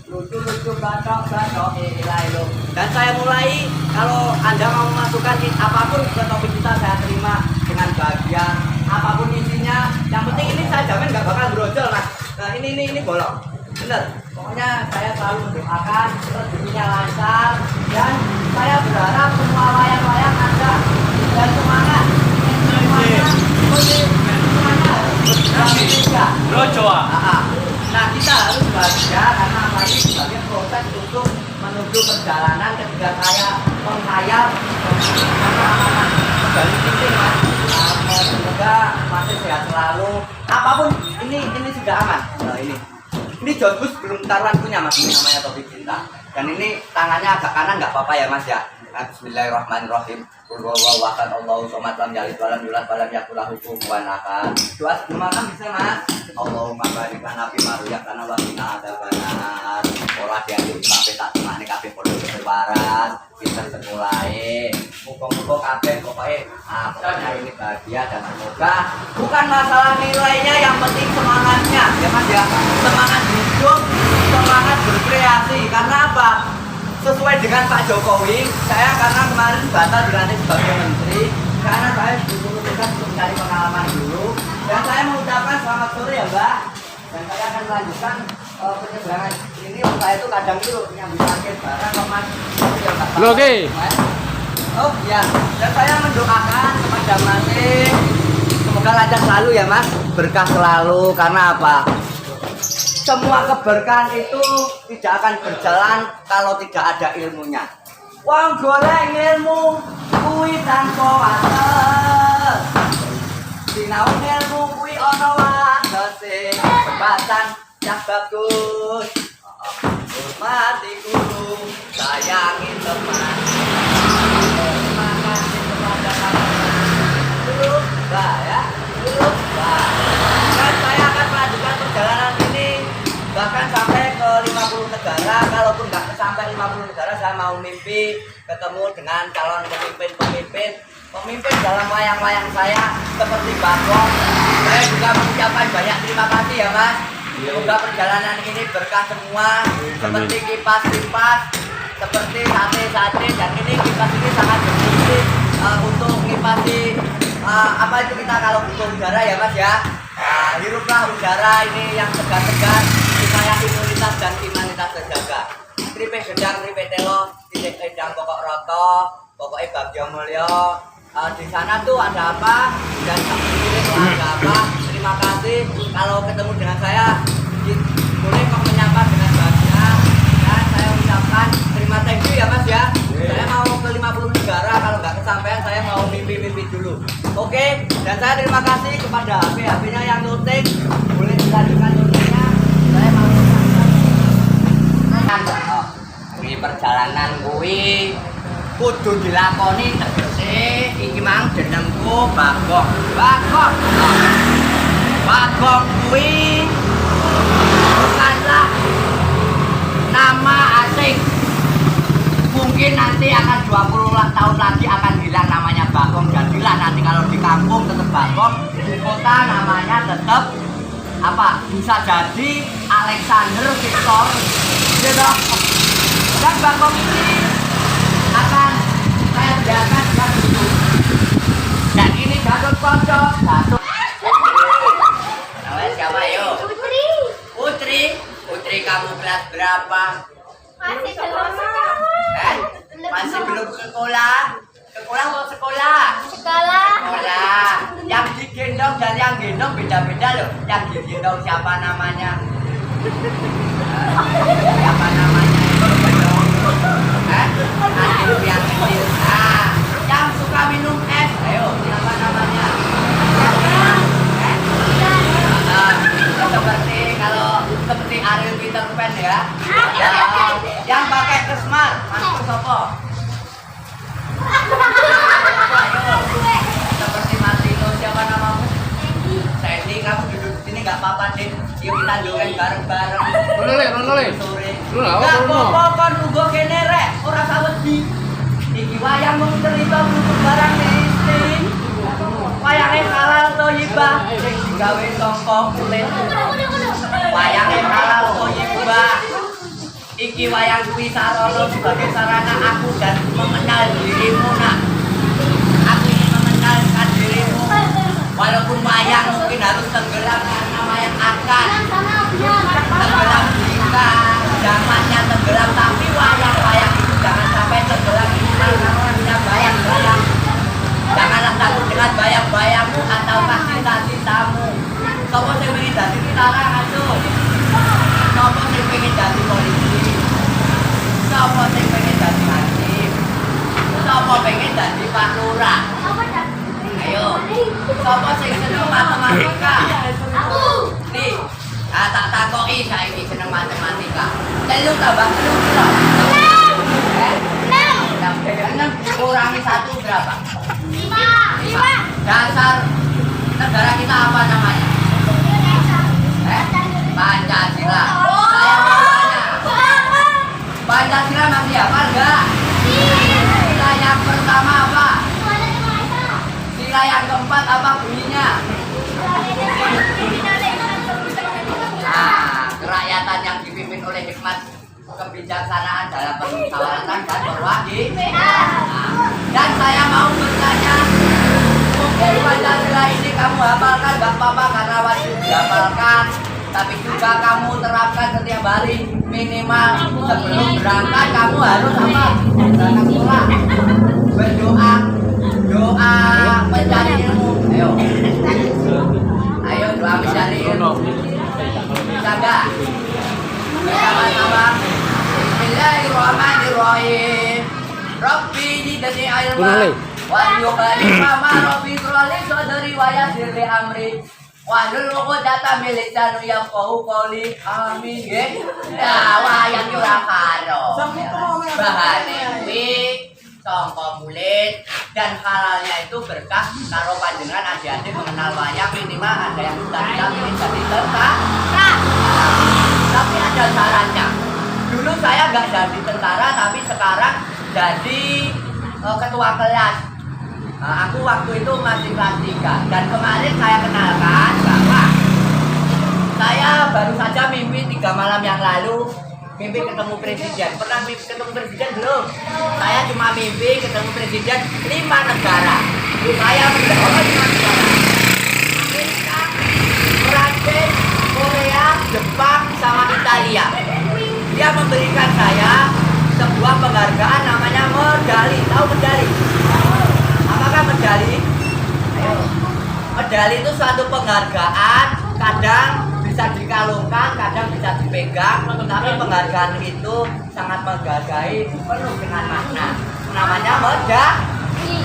Lucu-lucu batok ilailo. Dan saya mulai kalau Anda mau masukkan apapun ke topi kita saya terima dengan bahagia. Apapun isinya, yang penting ini saya jamin nggak bakal brojol Mas. Nah ini bolong. Bener, pokoknya saya selalu mendoakan rezekinya lancar dan saya berharap semua wayang-wayang Anda dan semangat Nah kita harus bahagia karena apa ini sebagai proses untuk menuju perjalanan ketika saya menghayal kembali penting Mas. Semoga masih sehat selalu. Apapun ini sudah aman. Nah, ini John Bus belum taruhan punya Mas, ini namanya topi cinta. Dan ini tangannya agak kanan nggak apa-apa ya Mas ya. Bismillahirrahmanirrahim. Qul huwallahu ahad, Allahu samad, lam yalid walam yulad walam yakul lahu kufuwan ahad. Doa sebelum makan bisa Mas. Allahumma barik lana fi ma razaqtana wa qina adzabannar. Ora dianjur sampai tak temane kabeh padha kewaras, pinter sekolahe. Muga-muga kabeh pokoke pokoknya ini bahagia dan semoga bukan masalah nilainya, yang penting semangatnya ya Mas ya. Semangat hidup, semangat berkreasi. Karena apa? Sesuai dengan Pak Jokowi, saya karena kemarin batal dilantik sebagai menteri karena saya dibutuhkan untuk mencari pengalaman dulu. Dan saya mengucapkan selamat sore ya Mbak. Dan saya akan melanjutkan penyeberangan ini. Saya itu kadang itu nyambi sakit barang kok Mas. Oke. Oh iya. Dan saya mendoakan kepada Mas semoga lancar selalu ya Mas, berkah selalu. Karena apa? Semua keberkahan itu tidak akan berjalan kalau tidak ada ilmunya. Wong golek ilmu kuwi tanpa wates. Sinau ilmu kuwi ana watese. Pembatan yang bagus. Hormati guru, sayangi teman. Semangat kepada guru, ya. Guru, dan saya akan melanjutkan perjalanan ini bahkan sampai ke 50 negara. Kalaupun nggak sampai 50 negara, saya mau mimpi ketemu dengan calon pemimpin dalam wayang-wayang saya seperti Bagong. Saya juga mengucapkan banyak terima kasih ya Mas. Semoga perjalanan ini berkah semua. Seperti kipas-kipas, seperti sate-sate, dan ini kipas ini sangat berfungsi untuk ngipasi apa itu kita kalau butuh udara ya Mas ya. Hiruplah udara ini yang segar-segar supaya imunitas dan imunitas terjaga. Tripe gedang, tripe telo, titik gedang pokok roto, pokoknya Bagio Mulyo. Di sana tuh ada apa dan sampai itu ada apa? terima kasih kalau ketemu dengan saya. Boleh kok menyapa dengan bahagia. Dan saya ucapkan terima thank you ya Mas ya. Saya mau ke 50 negara, kalau nggak kesampaian saya mau mimpi-mimpi dulu. Oke, dan saya terima kasih kepada HP-nya yang noting. Boleh dilanjutkan notingnya. Saya mau ini perjalanan kuwi kudu dilakoni tegese iki mang jenengku Bagong. Bagong kuwi bukanlah nama asing. Mungkin nanti akan 20 tahun lagi akan hilang namanya Bagong. Jadilah nanti kalau di kampung tetap Bagong, di kota namanya tetap apa? Bisa jadi Alexander Victor. Gitu. Dan Bagong ini akan saya biarkan dia duduk. Dan ini Gatot Kaca. Namanya siapa yuk? Putri, kamu kelas berapa? Masih belum sekolah. Masih belum sekolah? Sekolah mau sekolah? Sekolah. Yang digendong dan yang gendong beda-beda loh. Yang digendong siapa namanya? Siapa namanya? Adil yang kecil. Yang suka minum es. Ayo, siapa namanya? Seperti Ariel Peter Pan ya. Yang pakai kesmar, masuk sopo. Seperti Martino, siapa namamu? Sandy, kamu duduk di sini nggak apa-apa deh. Yuk kita joget bareng-bareng. Ronole. Sore. Lu lah, Nggak apa, apa-apa kon ugo kene rek, ora sawedi. Iki wayang mung cerita butuh barang listing. Wayange halal thayyibah sing digawe saka kulit. Wayange halal thayyibah. Iki wayang kuwi sarana sebagai sarana aku dan mengenal dirimu nak. Aku ingin mengenalkan dirimu. Walaupun wayang mungkin harus tenggelam karena wayang akan tenggelam jika zamannya tenggelam, tapi wayang-wayang itu jangan sampai tenggelam karena bayang-bayang. Janganlah takut dengan bayang-bayangmu atau cita-citamu. Sopo sing pengen dadi tentara atuh? Sopo sing pengen dadi polisi? Sopo sing pengen dadi hakim? Sopo pengen dadi Pak Lurah? Ayo. Sopo sing seneng matematika? Nih, tak takoki saiki seneng matematika. 3 tambah 3 piro? 6. Kurangi 1 berapa? 5. Dasar negara kita apa namanya? Pancasila. Saya mau tanya. Pancasila masih hafal enggak? Sila yang pertama apa? Sila yang keempat apa bunyinya? Nah, kerakyatan yang dipimpin oleh hikmat kebijaksanaan dalam permusyawaratan dan perwakilan. Dan saya mau bertanya, mungkin Pancasila ini kamu hafalkan gak apa-apa karena wajib dihafalkan, tapi juga kamu terapkan setiap hari minimal sebelum berangkat kamu harus apa? Berangkat sekolah, berdoa, mencari ilmu. Ayo doa mencari ilmu. Bisa gak? Bersama-sama. Bismillahirrahmanirrahim. Rabbi zidni ilma wa yuqali ma rabbi qali sadri wa yassir li amri wa lul uqdata min lisani yafqahu qawli. Amin nggih. Ya wayang yo ora karo. Bahane kuwi sangka kulit dan halalnya itu berkah karo panjenengan adik-adik mengenal wayang minimal ada yang sudah ingin jadi tentara. Tapi ada syaratnya. Dulu saya nggak jadi tentara, tapi sekarang jadi ketua kelas. Nah, aku waktu itu masih kelas 3. Dan kemarin saya kenalkan bahwa saya baru saja mimpi 3 malam yang lalu mimpi ketemu presiden. Pernah mimpi ketemu presiden belum? Saya cuma mimpi ketemu presiden 5 negara. Saya menjawab 5 negara. Amerika, Perancis, Korea, Jepang, sama Italia. Dia memberikan saya sebuah penghargaan namanya medali. Tahu medali? Apakah medali? Ayo. medali itu suatu penghargaan, kadang bisa dikalungkan, kadang bisa dipegang, tapi penghargaan itu sangat menghargai, penuh dengan makna. Namanya medali.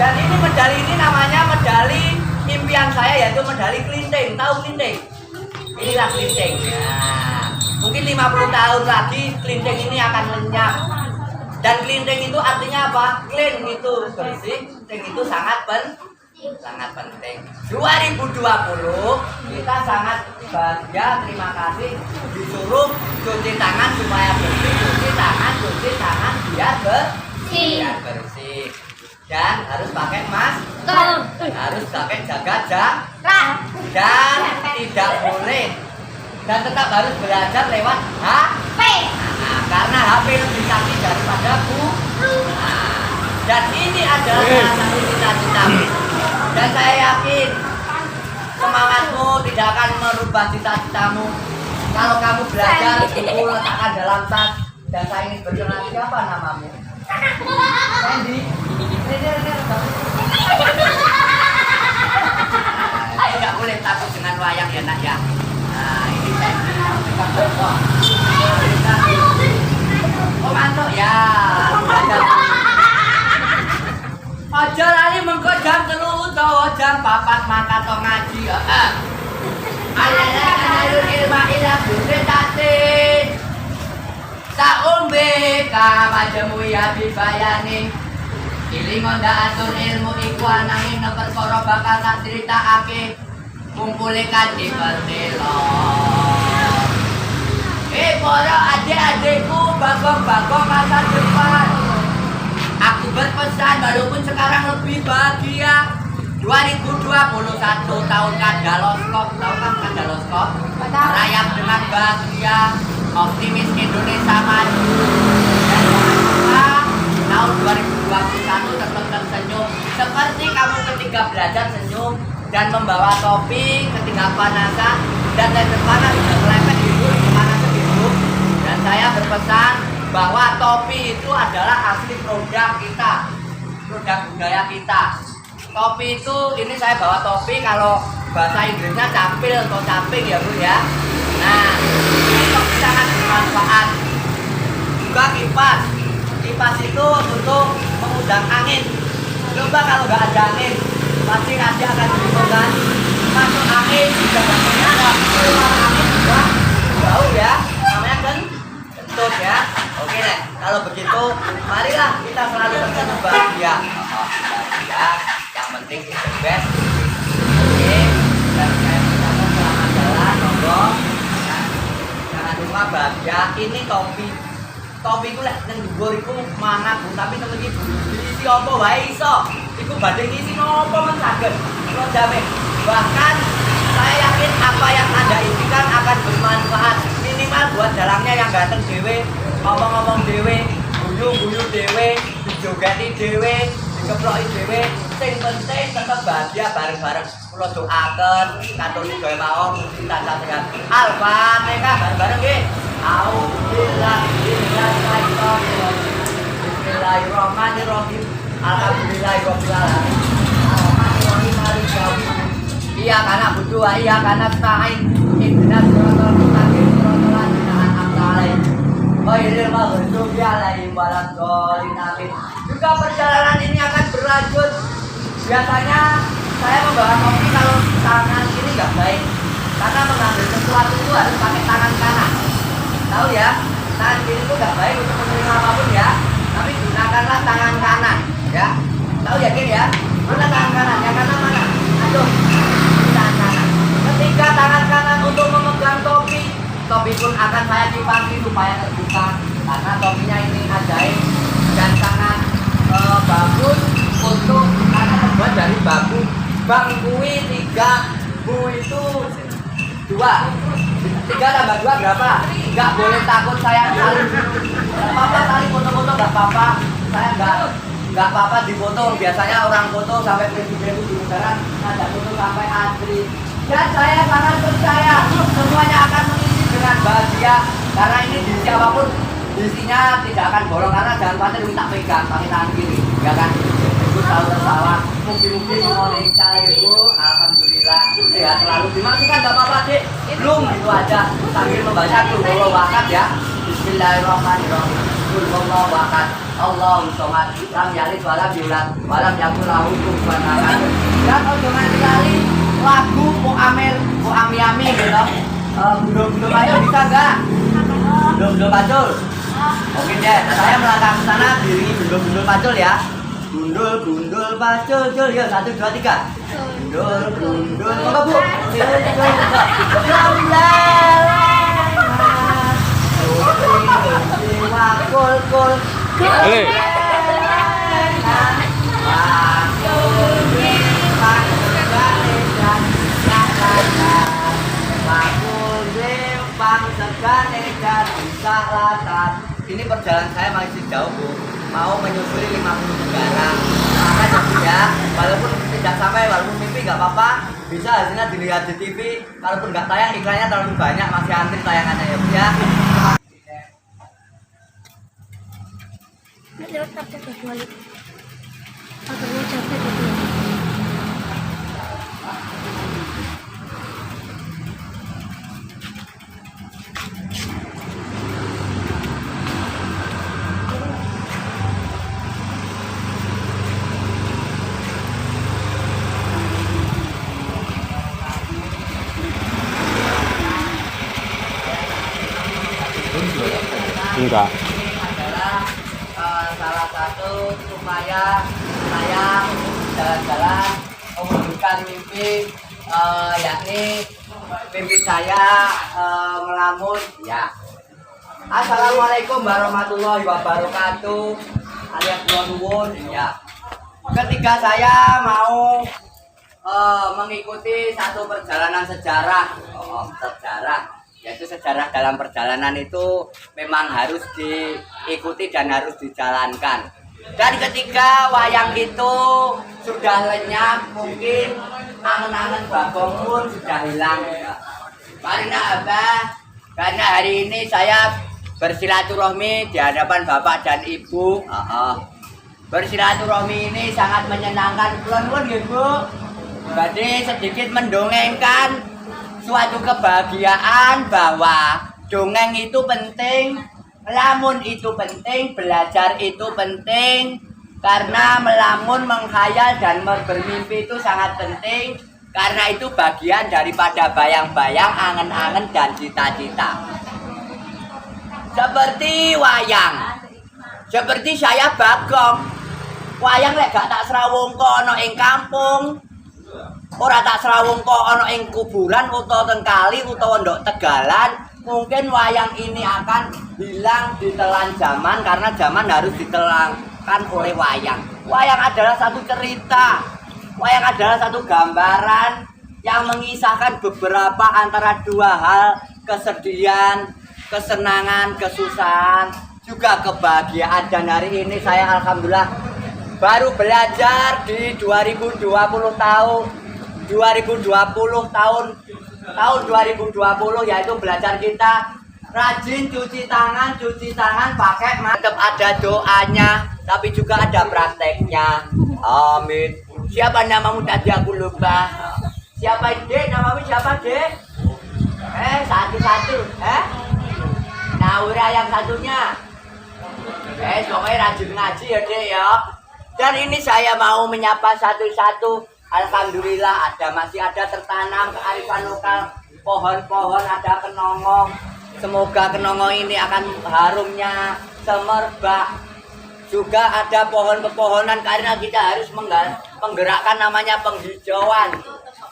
Dan ini medali ini namanya medali impian saya, yaitu medali kelinting. Tahu kelinting? Inilah kelinting. Nah, mungkin 50 tahun lagi kelinting ini akan lenyap. Dan kelinting itu artinya apa? Clean itu bersih, kelinting itu sangat penting. 2020 kita sangat bahagia, terima kasih disuruh cuci tangan supaya bersih, cuci tangan biar bersih. Dan harus pakai masker, harus pakai jaga jarak, dan tidak boleh, dan tetap harus belajar lewat HP. Karena HP lebih canggih daripada buku. Dan ini adalah salah satu cita-citamu. Dan saya yakin semangatmu tidak akan merubah cita-citamu. Kalau kamu belajar, buku letakkan dalam tas. Dan saya ingin berkenalan, siapa namamu? Sandy. Tidak boleh takut dengan wayang ya nak ya. Nah ini Sandy. Oh mantuk ya. Aja lali mengko jam 3 utawa jam 4 mangkat to ngaji. Heeh. Alal ilma ila bidate. Saumbe ka majemu ya bibayani. Iling onda atur ilmu iku ananging perkara bakal tak critakake. Mumpule kanthi pertelo. Para adik-adikku, bagong-bagong masa depan. Aku berpesan walaupun sekarang lebih bahagia. 2021 tahun Kadaloskop, tahu kan Kadaloskop? Merayap dengan bahagia, optimis Indonesia maju. Dan jangan lupa tahun 2021 tetap tersenyum. Seperti kamu ketika belajar senyum dan membawa topi ketika panasan dan terpanas bisa melepet hidup, kepanasan hidup. Dan saya berpesan bahwa topi itu adalah asli produk kita, produk budaya kita. Topi itu, ini saya bawa topi, kalau bahasa Inggrisnya campil atau camping ya Bu ya. Nah, ini topi sangat bermanfaat. Juga kipas. Kipas itu untuk mengundang angin. Coba kalau nggak ada angin, pasti nanti akan bingung kan. Masuk angin juga nggak menyala, keluar angin juga bau ya. Namanya kentut ya. Oke deh, kalau begitu, marilah kita selalu tersenyum bahagia. Bahagia. Yang penting itu best. Oke, dan saya ucapkan selamat jalan, monggo. Jangan lupa bahagia. Ini topi. Topi itu lek nang dhuwur iku mana Bu, tapi nang iki diisi apa wae iso. Iku badhe ngisi nopo men saged. Kula jamin. Bahkan saya yakin apa yang Anda isikan akan bermanfaat. Minimal buat dalangnya yang ganteng dhewe, ngomong-ngomong dhewe, guyu-guyu dhewe, dijogeti dhewe, dikeploki dhewe. Sing penting tetap bahagia bareng-bareng. Kula doaken katur sedaya mawon kita sampeyan. Al-Fatihah bareng-bareng nggih. Bismillahirrahmanirrahim. Alhamdulillahirabbil alamin. Arrahmanirrahim maliki yaumiddin. Iya kana budu iya kana stain. Ihdinas siratal mustaqim siratal ladzina an'amta 'alaihim ghairil maghdubi 'alaihim waladdallin. Amin. Juga perjalanan ini akan berlanjut. Biasanya saya membawa topi kalau tangan kiri nggak baik, karena mengambil sesuatu itu harus pakai tangan kanan. Tahu ya, tangan kiri itu nggak baik untuk menerima apapun ya, tapi gunakanlah tangan kanan ya. Tahu yakin ya? Mana tangan kanan? Yang kanan mana? Aduh, ini tangan kanan. Ketika tangan kanan untuk memegang topi, topi pun akan saya cipaki supaya terbuka, karena topinya ini ajaib dan sangat bagus untuk, karena terbuat dari bambu. Bangkui 3, bu itu 2. 3 tambah 2 berapa? Nggak boleh takut, saya saling. Nggak apa-apa saling foto-foto, nggak apa-apa. Saya nggak apa-apa difoto. Biasanya orang foto sampai beribu-ribu di negara, ada foto sampai antri. Dan saya sangat percaya semuanya akan mengisi dengan bahagia, karena ini diisi apapun isinya tidak akan bolong, karena jangan khawatir minta pegang pakai tangan kiri, ya kan? selalu tertawa. Mungkin-mungkin Monica Ibu, alhamdulillah sehat selalu. Dimasukkan nggak apa-apa dek, belum itu aja sambil membaca Qul Wakat ya. Bismillahirrahmanirrahim. Qul Wakat. Allahumma sholli lam yalid walam yulad walam yakul lahu kufuwan ahad. Dan jangan sekali lagu Ami gitu. Belum ayo bisa nggak? Belum pacul. Oke deh, saya melangkah ke sana diri gundul pacul ya. Gundul pacul, jul ya 1 2 3. Gundul. Coba Bu. Kul. Hei. Ini perjalanan saya masih jauh Bu, mau menyusuri 50 negara. Maka ya, walaupun tidak sampai, walaupun mimpi nggak apa-apa, bisa hasilnya dilihat di TV. Kalaupun nggak tayang, iklannya terlalu banyak, masih antri tayangannya ya Bu ya. Lewat kapten kecuali. Akhirnya capek gitu. Enggak. Adalah salah satu supaya saya jalan-jalan mewujudkan mimpi, yakni mimpi saya melamun ya. Assalamualaikum warahmatullahi wabarakatuh. Alias nuwun ya. Ketika saya mau mengikuti satu perjalanan sejarah, yaitu sejarah dalam perjalanan itu memang harus diikuti dan harus dijalankan. Dan ketika wayang itu sudah lenyap, mungkin angen-angen bagong pun sudah hilang. Karena apa? Karena hari ini saya bersilaturahmi di hadapan Bapak dan Ibu. Bersilaturahmi ini sangat menyenangkan. Kulon-kulon ya Bu. Jadi sedikit mendongengkan suatu kebahagiaan bahwa dongeng itu penting, melamun itu penting, belajar itu penting. Karena melamun, menghayal, dan bermimpi itu sangat penting. Karena itu bagian daripada bayang-bayang, angen-angen, dan cita-cita. Seperti wayang, seperti saya Bagong. Wayang lek gak tak serawungko ana ing kampung, ora tak serawungko ana ing kuburan utawa teng kali utawa ndok tegalan, mungkin wayang ini akan hilang ditelan zaman karena zaman harus ditelangkan oleh wayang. Wayang adalah satu cerita, wayang adalah satu gambaran yang mengisahkan beberapa antara dua hal, kesedihan, kesenangan, kesusahan, juga kebahagiaan. Dan hari ini saya alhamdulillah baru belajar di 2020 tahun 2020 yaitu belajar kita rajin cuci tangan pakai mantep, ada doanya tapi juga ada prakteknya. Amin. Siapa namamu tadi aku lupa. Siapa Dek? Namamu siapa Dek? Satu-satu. Naura yang satunya. Pokoknya rajin ngaji ya Dek ya. Dan ini saya mau menyapa satu-satu. Alhamdulillah masih ada tertanam kearifan lokal. Pohon-pohon ada kenongong. Semoga kenongong ini akan harumnya semerbak. Juga ada pohon-pepohonan karena kita harus menggerakkan namanya penghijauan.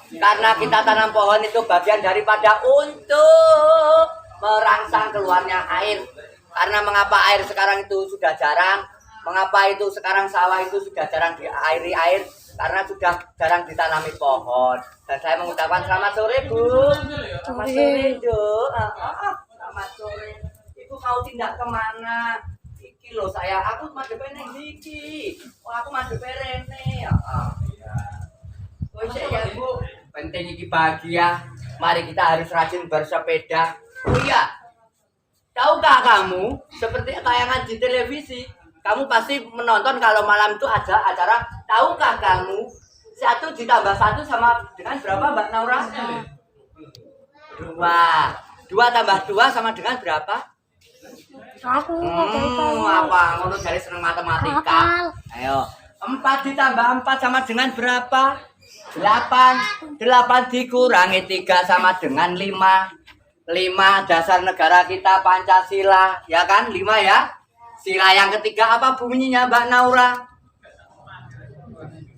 Karena kita tanam pohon itu bagian daripada untuk merangsang keluarnya air. Karena mengapa air sekarang itu sudah jarang? Mengapa itu sekarang sawah itu sudah jarang diairi air? Karena sudah jarang ditanami pohon. Dan saya mengucapkan selamat sore Bu. Selamat sore Jo. Selamat sore. Ibu mau tindak kemana? Iki loh saya. Aku madhepe ning iki. Aku madhepe rene. Ya Bu. Penting iki bahagia. Mari kita harus rajin bersepeda. Oh iya. Tahukah kamu seperti tayangan di televisi? kamu pasti menonton kalau malam itu ada acara. Tahukah kamu 1 ditambah 1 sama dengan berapa Mbak Naura? 2. 2 tambah 2 sama dengan berapa? Aku tahu. Apa? Ngono jare seneng matematika. Ayo. 4 ditambah 4 sama dengan berapa? 8. 8 dikurangi 3 sama dengan 5. 5 dasar negara kita Pancasila, ya kan? 5 ya. Sila yang ketiga apa bunyinya Mbak Naura?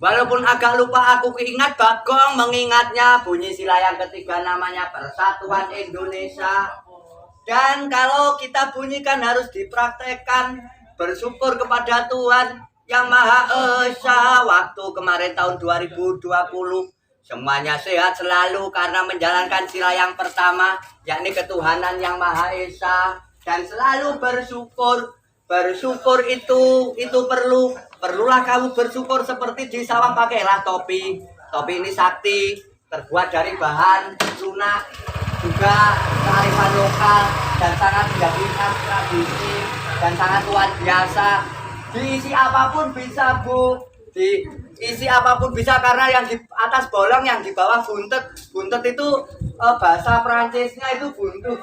Walaupun agak lupa aku ingat Bagong mengingatnya, bunyi sila yang ketiga namanya Persatuan Indonesia. Dan kalau kita bunyikan harus dipraktekkan, bersyukur kepada Tuhan Yang Maha Esa. Waktu kemarin tahun 2020 semuanya sehat selalu karena menjalankan sila yang pertama, yakni ketuhanan Yang Maha Esa. Dan selalu bersyukur. Bersyukur itu perlulah kamu bersyukur seperti di sawah. Pakailah topi ini sakti, terbuat dari bahan lunak, juga kearifan lokal dan sangat menjadi khas tradisi dan sangat luar biasa. Diisi apapun bisa Bu, diisi apapun bisa karena yang di atas bolong, yang di bawah buntet. Buntet itu bahasa Prancisnya itu buntu.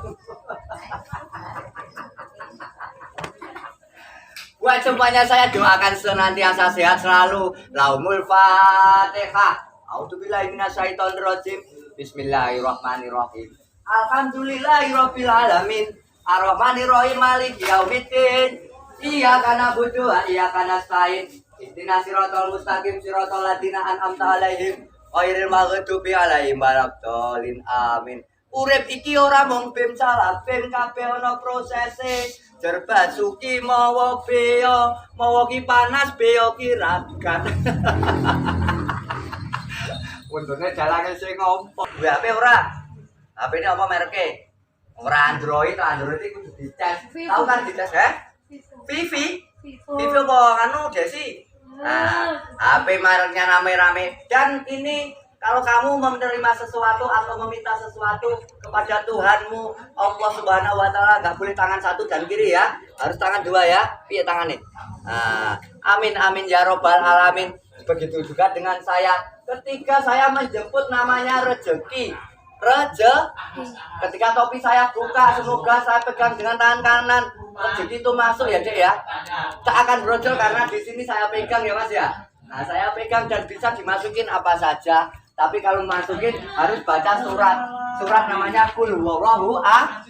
Buat semuanya saya doakan senantiasa sehat selalu. Laumul Fatihah. A'udzubillahi minasyaitonirrajim. Bismillahirrahmanirrahim. Alhamdulillahirabbil alamin. Arrahmanirrahim maliki yaumiddin. Iyyaka na'budu wa iyyaka nasta'in. Ihdinas siratal mustaqim siratal ladzina an'amta 'alaihim ghairil maghdubi 'alaihim waladdallin. Amin. Urip iki ora mung bim salah, bim kabeh ana prosese. Jerbasuki mawa beo, mawa ki panas beo ki ragat. Untune dalane sing ngompo. Duwe HP ora? HP ini apa mereknya? Ora Android, Android itu kudu dicas. Tahu kan dicas Vivi? Vivi apa anu Desi? Nah, HP mereknya rame-rame. Dan ini kalau kamu menerima sesuatu atau meminta sesuatu kepada Tuhanmu Allah Subhanahu wa Ta'ala, gak boleh tangan satu dan kiri ya, harus tangan dua ya. Piye tangannya? Nah, amin amin ya robbal alamin. Begitu juga dengan saya. Ketika saya menjemput namanya rezeki, ketika topi saya buka, semoga saya pegang dengan tangan kanan, rezeki itu masuk ya Dek ya. Tak akan brojol karena di sini saya pegang ya Mas ya. Nah, saya pegang dan bisa dimasukin apa saja. Tapi kalau masukin harus baca surat namanya Qul huwallahu ahad.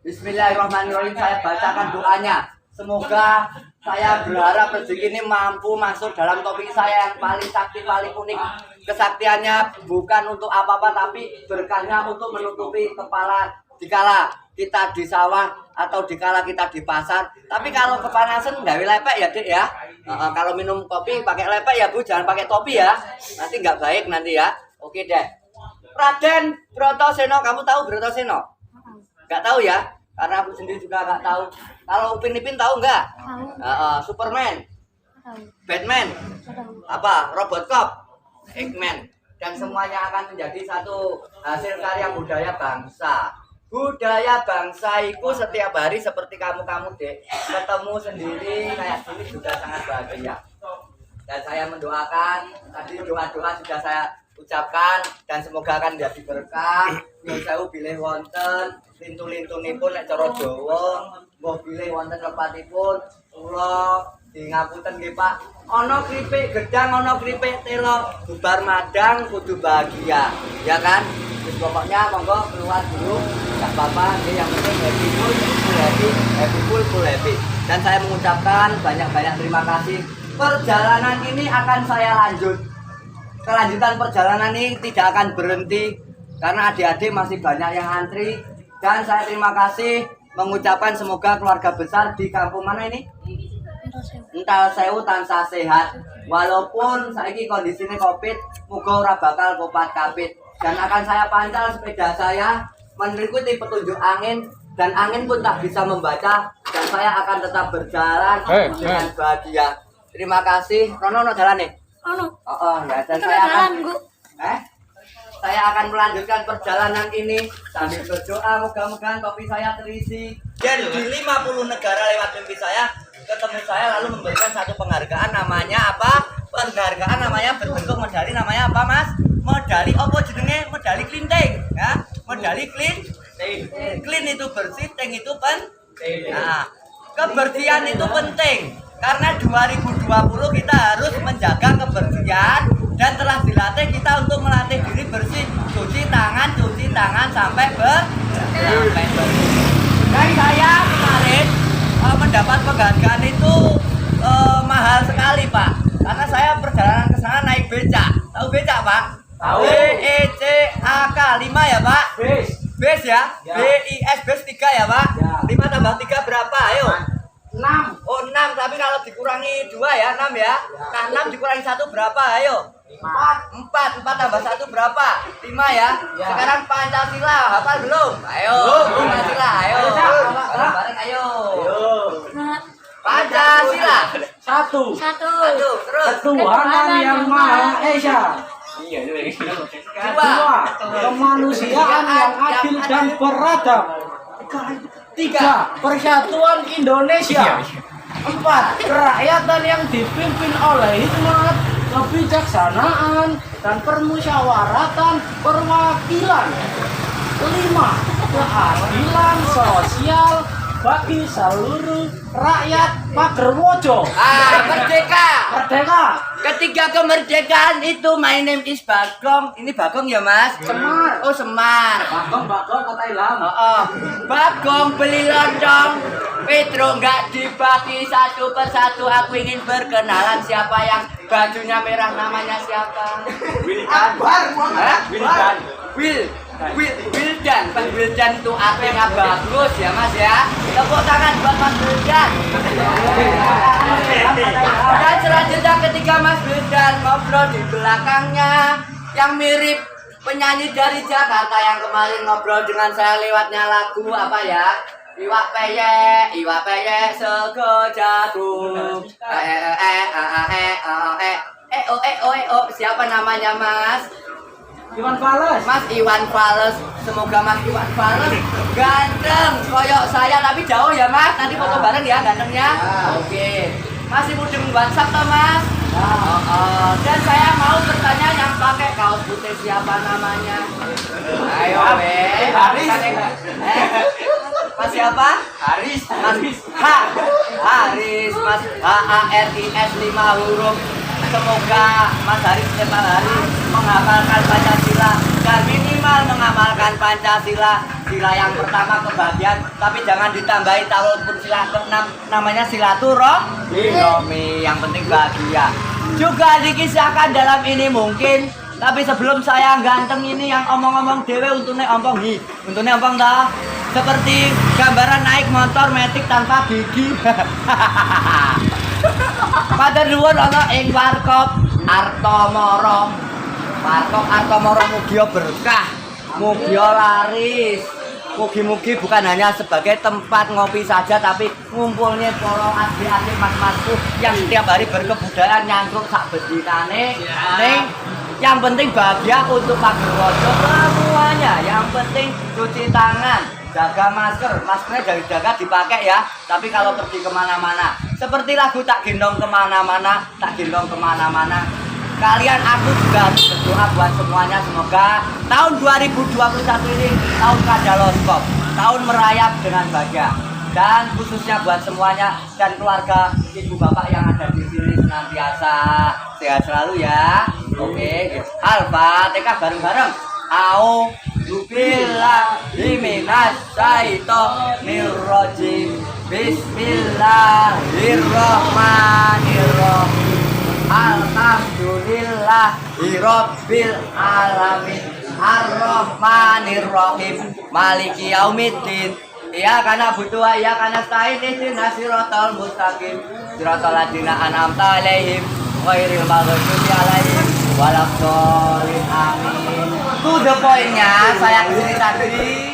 Bismillahirrahmanirrahim, saya bacakan doanya. Semoga saya berharap rezeki ini mampu masuk dalam topi saya yang paling sakti, paling unik. Kesaktiannya bukan untuk apa-apa, tapi berkahnya untuk menutupi kepala dikala kita di sawah atau dikala kita di pasar. Tapi kalau kepanasan nggak lepek ya Dek ya. Kalau minum kopi pakai lepek ya Bu, jangan pakai topi ya. Nanti nggak baik nanti ya. Oke deh. Raden Brotoseno, kamu tahu Brotoseno? Nggak tahu ya? Karena aku sendiri juga nggak tahu. Kalau Upin Ipin tahu nggak? Tahu. Superman, Tahu. Batman, Tahu. apa? Robocop, Eggman, dan semuanya akan menjadi satu hasil karya budaya bangsa. Budaya bangsa itu setiap hari seperti kamu-kamu Dek, ketemu sendiri kayak gini juga sangat bahagia. Dan saya mendoakan, tadi doa-doa sudah saya ucapkan, dan semoga akan jadi berkah. Nyuwun sewu bilih wonten lintu-lintunipun nek cara Jawa, mbah bilih wonten lepatipun kula ngapunten nggih Pak. Ana kripik gedang, ana kripik telo, bubar madang kudu bahagia, ya kan? Terus pokoknya monggo keluar dulu, nggak apa-apa. Yang penting happy full happy. Dan saya mengucapkan banyak-banyak terima kasih. Perjalanan ini akan saya lanjut. Kelanjutan perjalanan ini tidak akan berhenti karena adik-adik masih banyak yang antri. Dan saya terima kasih mengucapkan semoga keluarga besar di kampung mana ini? Ental Sewu tansah sehat. Walaupun saiki kondisinya Covid, muga ora bakal kopat kapit. Dan akan saya pancal sepeda saya mengikuti petunjuk angin, dan angin pun tak bisa membaca, dan saya akan tetap berjalan dengan bahagia. Terima kasih. Rono jalan nih. Ya, dan saya akan saya akan melanjutkan perjalanan ini sambil berdoa moga-moga topi saya terisi. Dan di 50 negara lewat mimpi saya, ketemu saya lalu memberikan satu penghargaan namanya apa? Penghargaan namanya berbentuk medali namanya apa Mas? Medali apa jenenge? Medali klinting ya. Medali clean itu bersih, ting itu penting. Nah, kebersihan itu penting karena 2020 kita harus menjaga kebersihan dan telah dilatih kita untuk melatih diri bersih, cuci tangan sampai bersih. Dan saya kemarin mendapat penghargaan itu mahal sekali Pak, karena saya perjalanan ke sana naik becak. Tahu becak Pak? Tahu. BECAK 5 ya Pak? Bes ya? BIS bes 3 ya Pak? 5 tambah 3 berapa? Ayo. 6. Oh 6, tapi kalau dikurangi 2 ya 6 ya. Nah 6 dikurangi 1 berapa? Ayo. 4 tambah 1 berapa? 5 ya. Sekarang Pancasila hafal belum? Ayo. Pancasila ayo. Bareng ayo. Pancasila. Satu. Terus. Ketuhanan yang Maha Esa. Dua. Kemanusiaan yang adil dan beradab. 3. Persatuan Indonesia. 4. Kerakyatan yang dipimpin oleh hikmat, kebijaksanaan, dan permusyawaratan perwakilan. 5. Keadilan sosial bagi seluruh rakyat Pagerwojo. Merdeka. Merdeka. Ketiga kemerdekaan itu my name is Bagong. Ini Bagong ya Mas? Semar. Oh Semar. Bagong kata Ilham. Bagong beli lontong. Petro nggak dibagi satu persatu. Aku ingin berkenalan siapa yang bajunya merah namanya siapa? Wildan. Pak Wildan itu artinya bagus ya Mas ya. Tepuk tangan buat Mas Wildan. Dan selanjutnya ketika Mas Wildan ngobrol di belakangnya yang mirip penyanyi dari Jakarta yang kemarin ngobrol dengan saya lewatnya lagu apa ya? Iwak peyek sego jagung. Siapa namanya Mas? Iwan Fals. Mas Iwan Fals. Semoga Mas Iwan Fals ganteng koyok saya tapi jauh ya Mas. Nanti foto bareng ya gantengnya. Oke. Masih mudeng WhatsApp toh Mas? Dan saya mau bertanya yang pakai kaos putih siapa namanya? Ayo Haris. Mas siapa? Haris. Haris. Mas HARIS 5 huruf. Semoga Mas Haris setiap hari menghafalkan Pancasila dan minimal mengamalkan Pancasila. Sila yang pertama kebahagiaan, tapi jangan ditambahi walaupun sila ke-6 namanya silaturahmi. Yang penting bahagia. Juga dikisahkan dalam ini mungkin, tapi sebelum saya ganteng ini yang omong-omong dewe untune ompong untune ompong dah. Seperti gambaran naik motor metik tanpa gigi. Pada nuwun ana ing warkop Artomoro. Warkop Artomoro mugi berkah, mugi laris. Mugi-mugi bukan hanya sebagai tempat ngopi saja, tapi ngumpulnya para asli-asli mas-masku yang setiap hari berkebudayaan nyangkruk sak bedinane. Yang penting bahagia untuk Pagerwojo semuanya. Yang penting cuci tangan, jaga masker, maskernya jaga dipakai ya. Tapi kalau pergi kemana-mana, seperti lagu tak gendong kemana-mana, kalian aku juga harus berdoa buat semuanya. Semoga tahun 2021 ini tahun Kadaloskop, tahun merayap dengan bahagia. Dan khususnya buat semuanya dan keluarga ibu bapak yang ada di sini senantiasa sehat selalu ya. Oke, Al-Fatihah bareng-bareng. A'udzubillahi minasyaitonirrajim. Bismillahirrahmanirrahim. Alhamdulillahirabbil alamin. Ar-Rahmanir-Rahim. Maliki yaumiddin. Iyyaka na'budu wa iyyaka nasta'in. Ihdinas siratal mustaqim. Siratal ladzina an'amta 'alaihim ghairil maghdubi 'alaihim waladdallin. Amin. To the point-nya saya kesini tadi